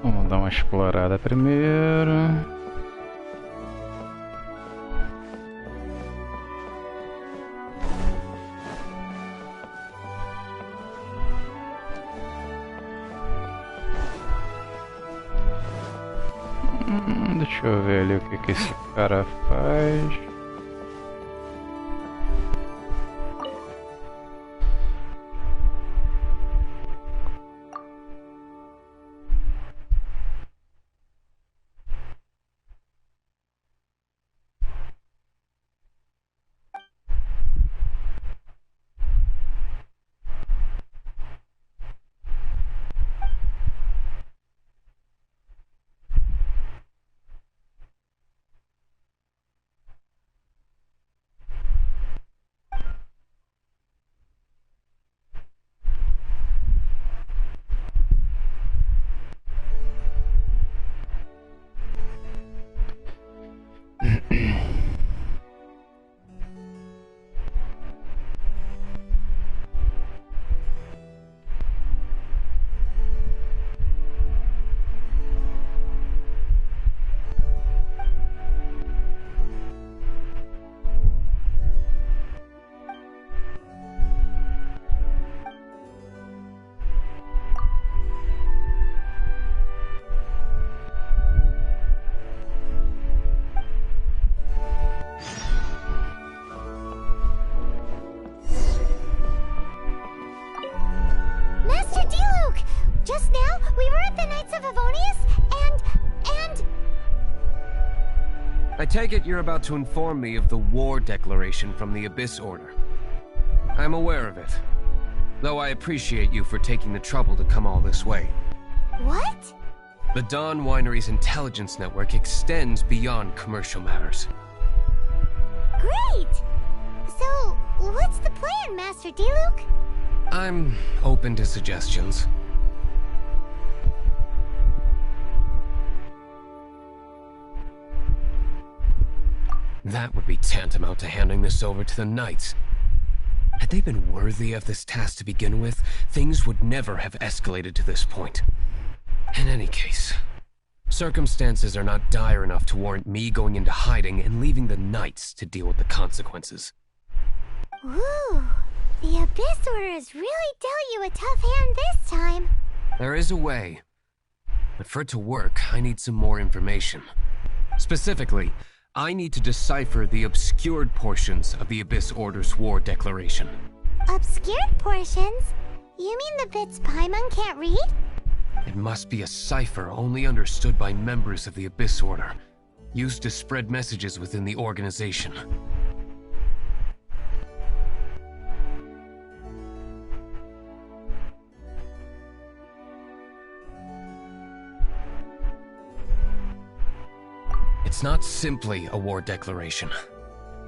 Vamos dar uma explorada primeiro. Deixa eu ver ali o que que esse cara faz. take it you're about to inform me of the war declaration from the Abyss Order. I'm aware of it, though I appreciate you for taking the trouble to come all this way. What? The Dawn Winery's intelligence network extends beyond commercial matters. Great! So, what's the plan, Master Diluc? I'm open to suggestions. That would be tantamount to handing this over to the Knights. Had they been worthy of this task to begin with, things would never have escalated to this point. In any case, circumstances are not dire enough to warrant me going into hiding and leaving the Knights to deal with the consequences. Ooh, the Abyss Order has really dealt you a tough hand this time. There is a way. But for it to work, I need some more information. Specifically, I need to decipher the obscured portions of the Abyss Order's war declaration. Obscured portions? You mean the bits Paimon can't read? It must be a cipher only understood by members of the Abyss Order, used to spread messages within the organization. It's not simply a war declaration,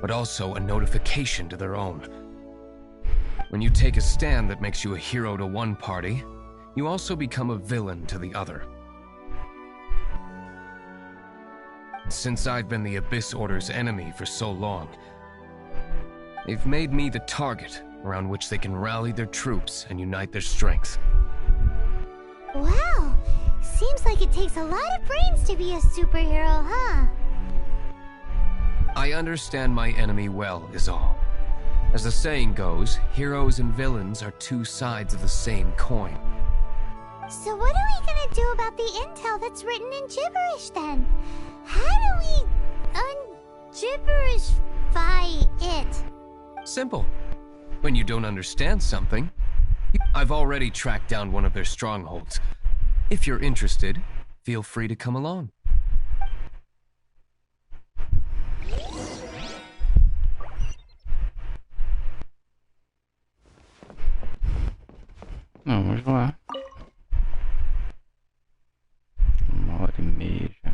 but also a notification to their own. When you take a stand that makes you a hero to one party, you also become a villain to the other. Since I've been the Abyss Order's enemy for so long, they've made me the target around which they can rally their troops and unite their strength. Wow, seems like it takes a lot of brains to be a superhero, huh? I understand my enemy well, is all. As the saying goes, heroes and villains are two sides of the same coin. So what are we gonna do about the intel that's written in gibberish then? How do we un-gibberishify it? Simple. When you don't understand something, I've already tracked down one of their strongholds. If you're interested, feel free to come along. Não, vamos lá. 1h30 já.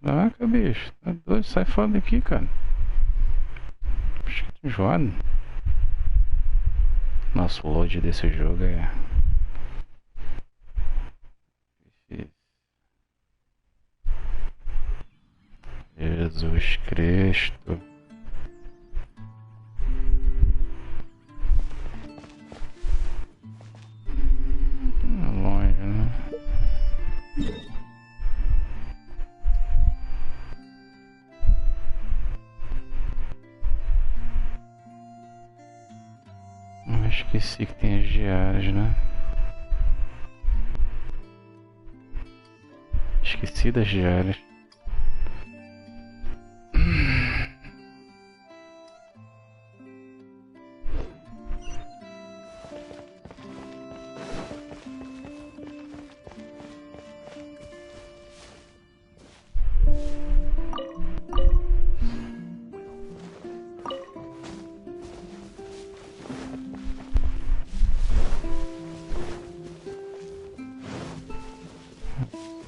Caraca, bicho, tá doido, sai fora daqui, cara. Acho que tô enjoado. Nossa, o load desse jogo é difícil. Jesus Cristo. Longe, né? Esqueci que tem as diárias, né? Esqueci das diárias.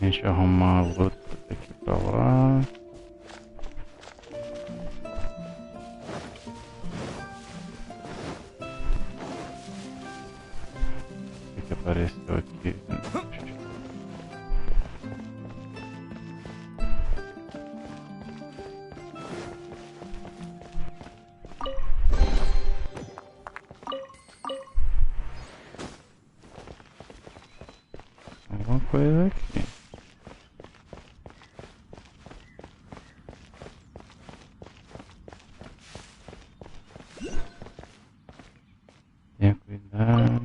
A gente arrumar a luta daqui pra lá. O que apareceu aqui? Alguma coisa aqui. Tenha cuidado.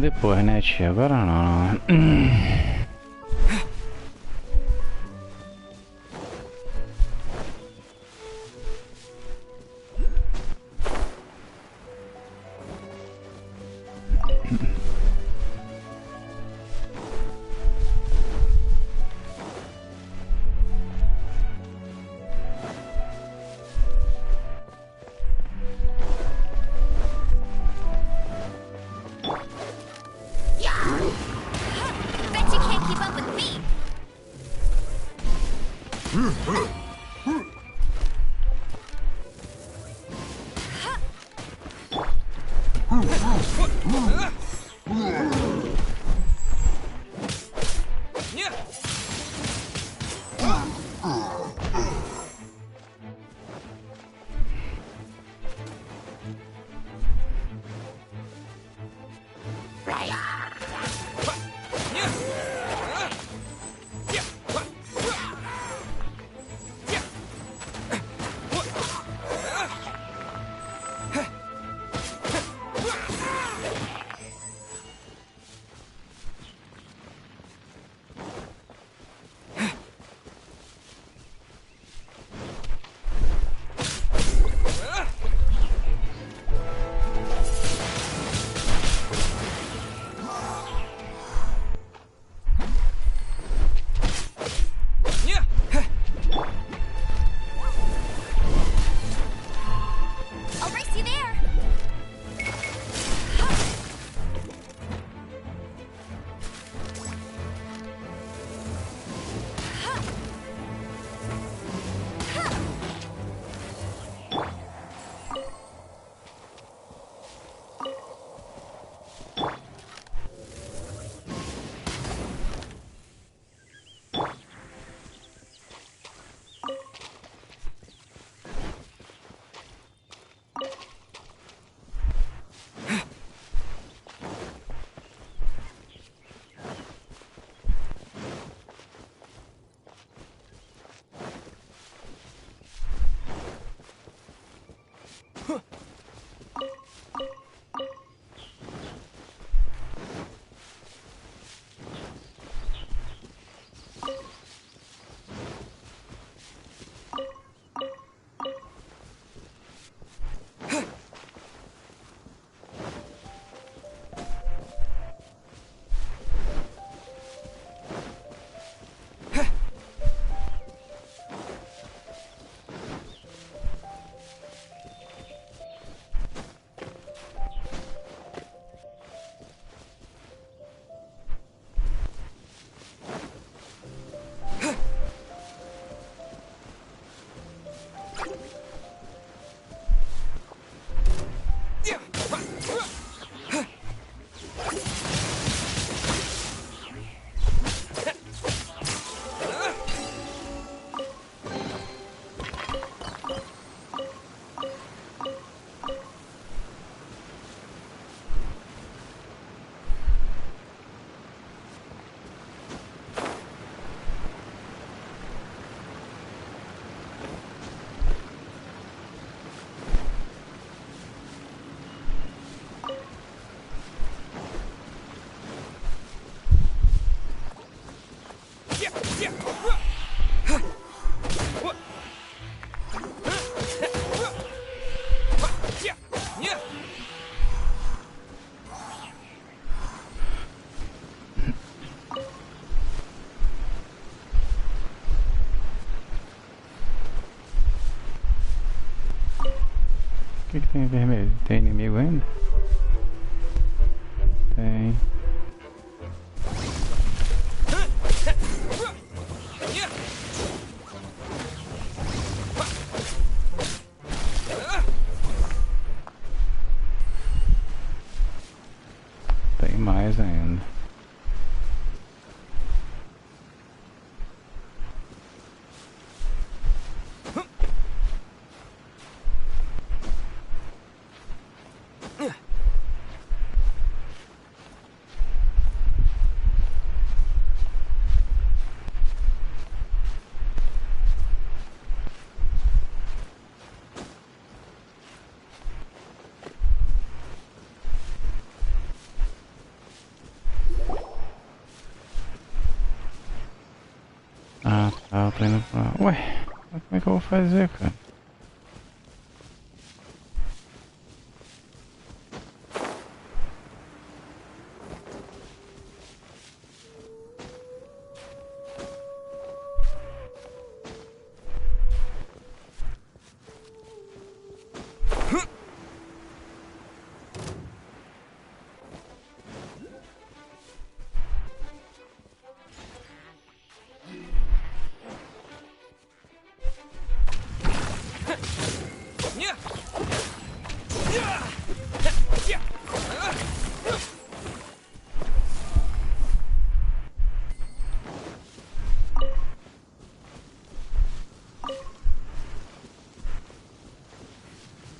Depois, né, tia? Agora não. negocinho vermelho. Tem inimigo ainda? Tem. Tem mais ainda. Ah, tá, eu tô indo pra... Ué, como é que eu vou fazer, cara?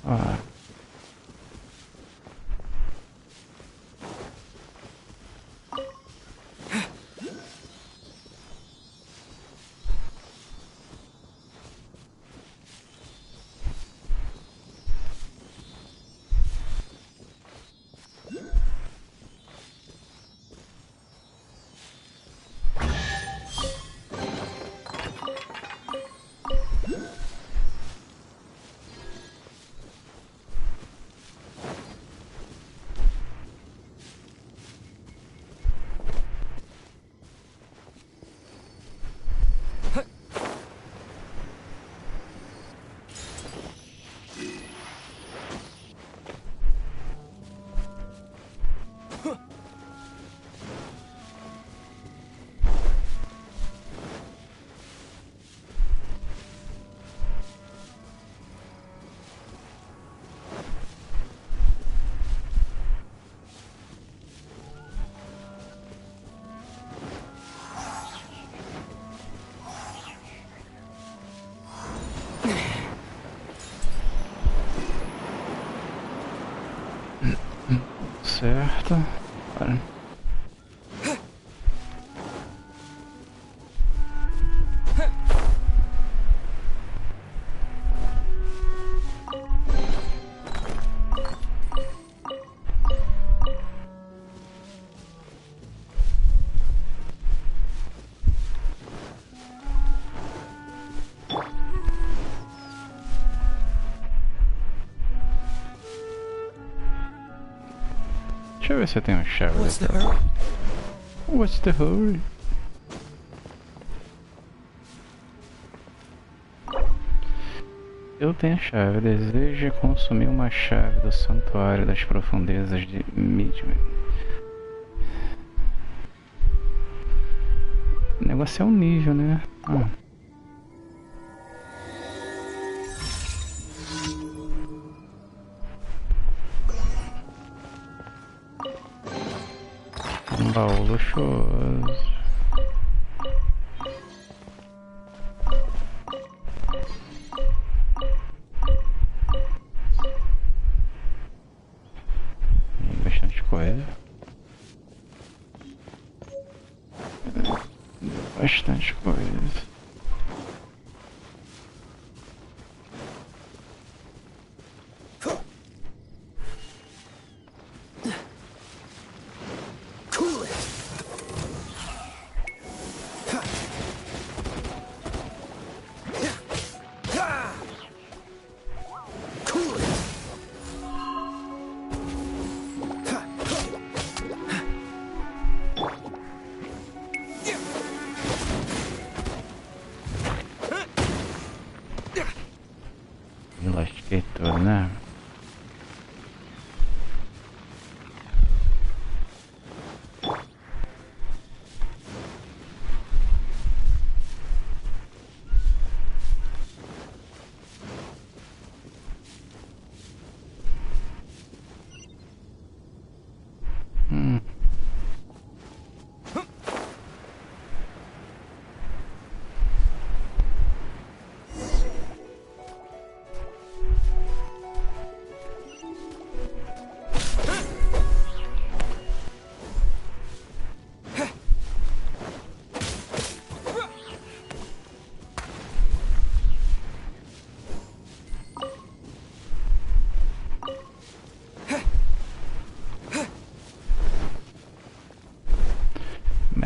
Ah. Certo. Para. Deixa eu ver se eu tenho uma chave. What's the hurry? What's the hurry? Eu tenho a chave. Deseja consumir uma chave do Santuário das Profundezas de Midway. O negócio é um nível, né? Um baú luxuoso. Tem bastante coisa. Bastante coisa.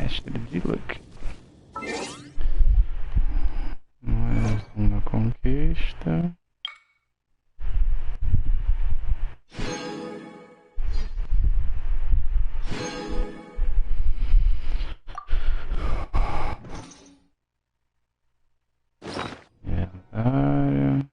Mestre de Luck. Mais uma conquista. Área.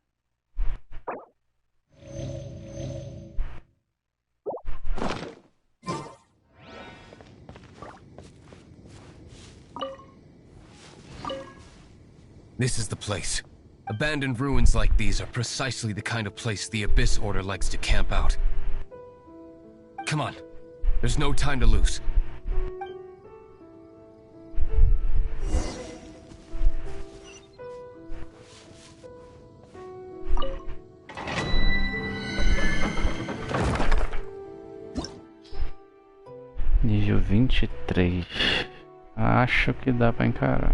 This is the place. Abandoned ruins like these are precisely the kind of place the Abyss Order likes to camp out. Come on. There's no time to lose. Nível 23. Acho que dá pra encarar.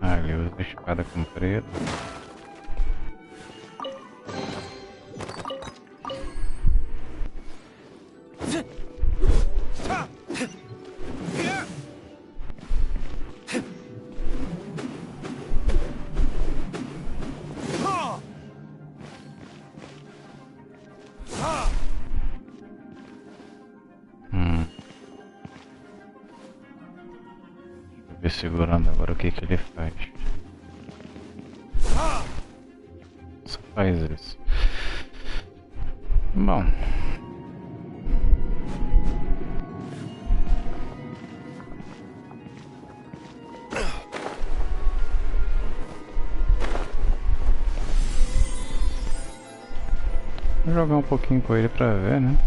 Ali usa a espada comprida. Ver segurando agora o que ele faz. Só faz isso. Bom. Vou jogar um pouquinho com ele pra ver, né?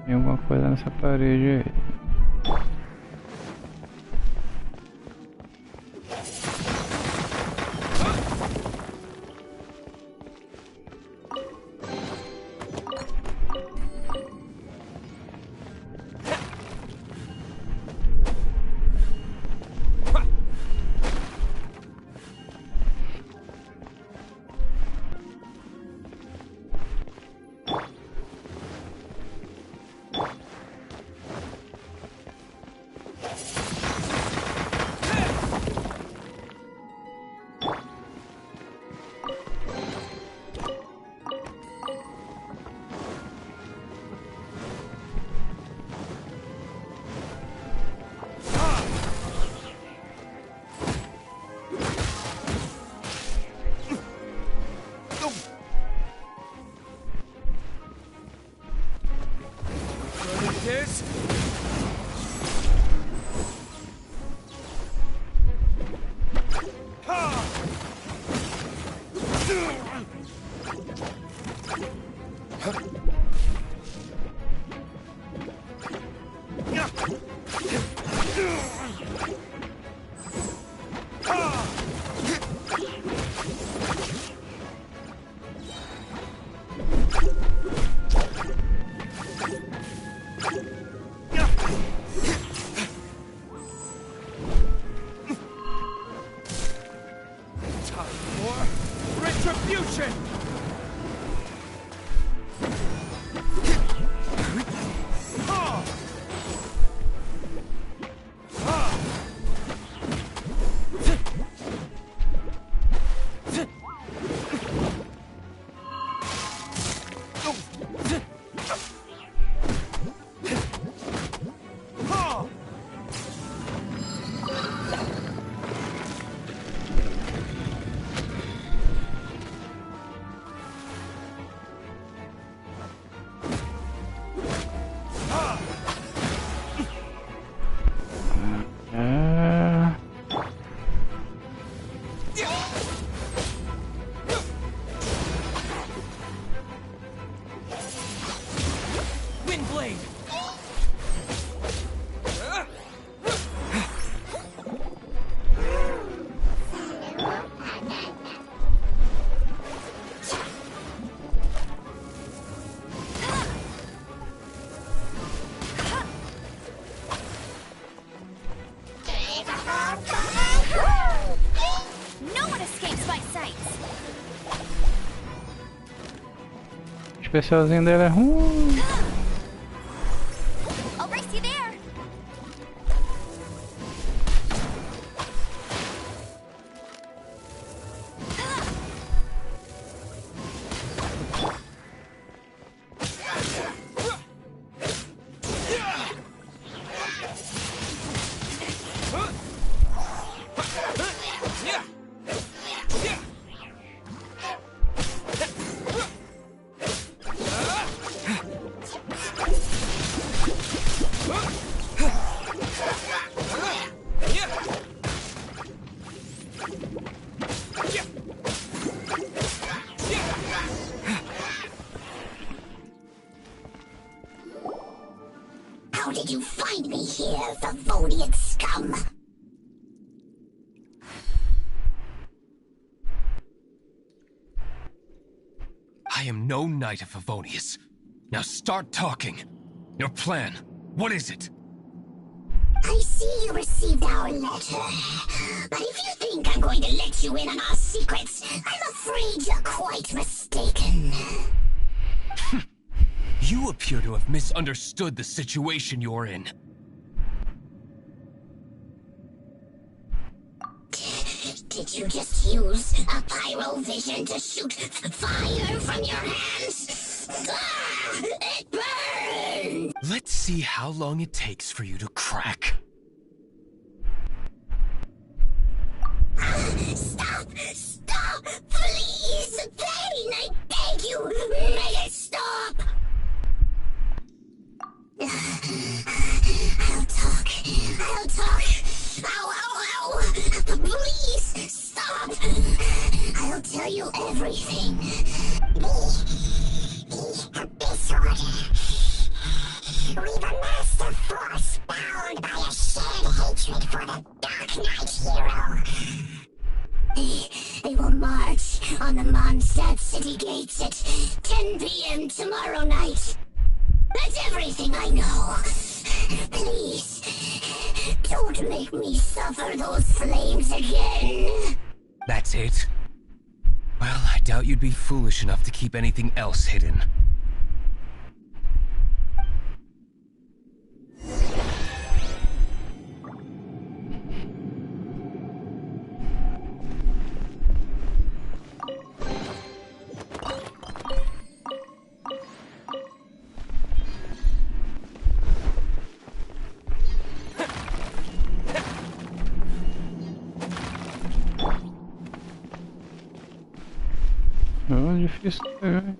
Tem alguma coisa nessa parede aí. O especialzinho dele é ruim. I'll race you there. How did you find me here, Favonian scum? I am no knight of Favonius. Now start talking. Your plan, what is it? I see you received our letter. But if you think I'm going to let you in on our secrets, I'm afraid you're quite mistaken. You appear to have misunderstood the situation you're in. Did you just use a pyrovision to shoot fire from your hands? Ah, it burns! Let's see how long it takes for you to crack. Stop! Stop! Please! Pain, I beg you! Make it stop! I'll talk. I'll talk. Ow, ow, ow! Please, stop! I'll tell you everything. This order. We've amassed a force bound by a shared hatred for the Dark Knight hero. They will march on the Mondstadt city gates at 10 p.m. tomorrow night. That's everything I know. Please, don't make me suffer those flames again. That's it? Well, I doubt you'd be foolish enough to keep anything else hidden. Oh, difícil.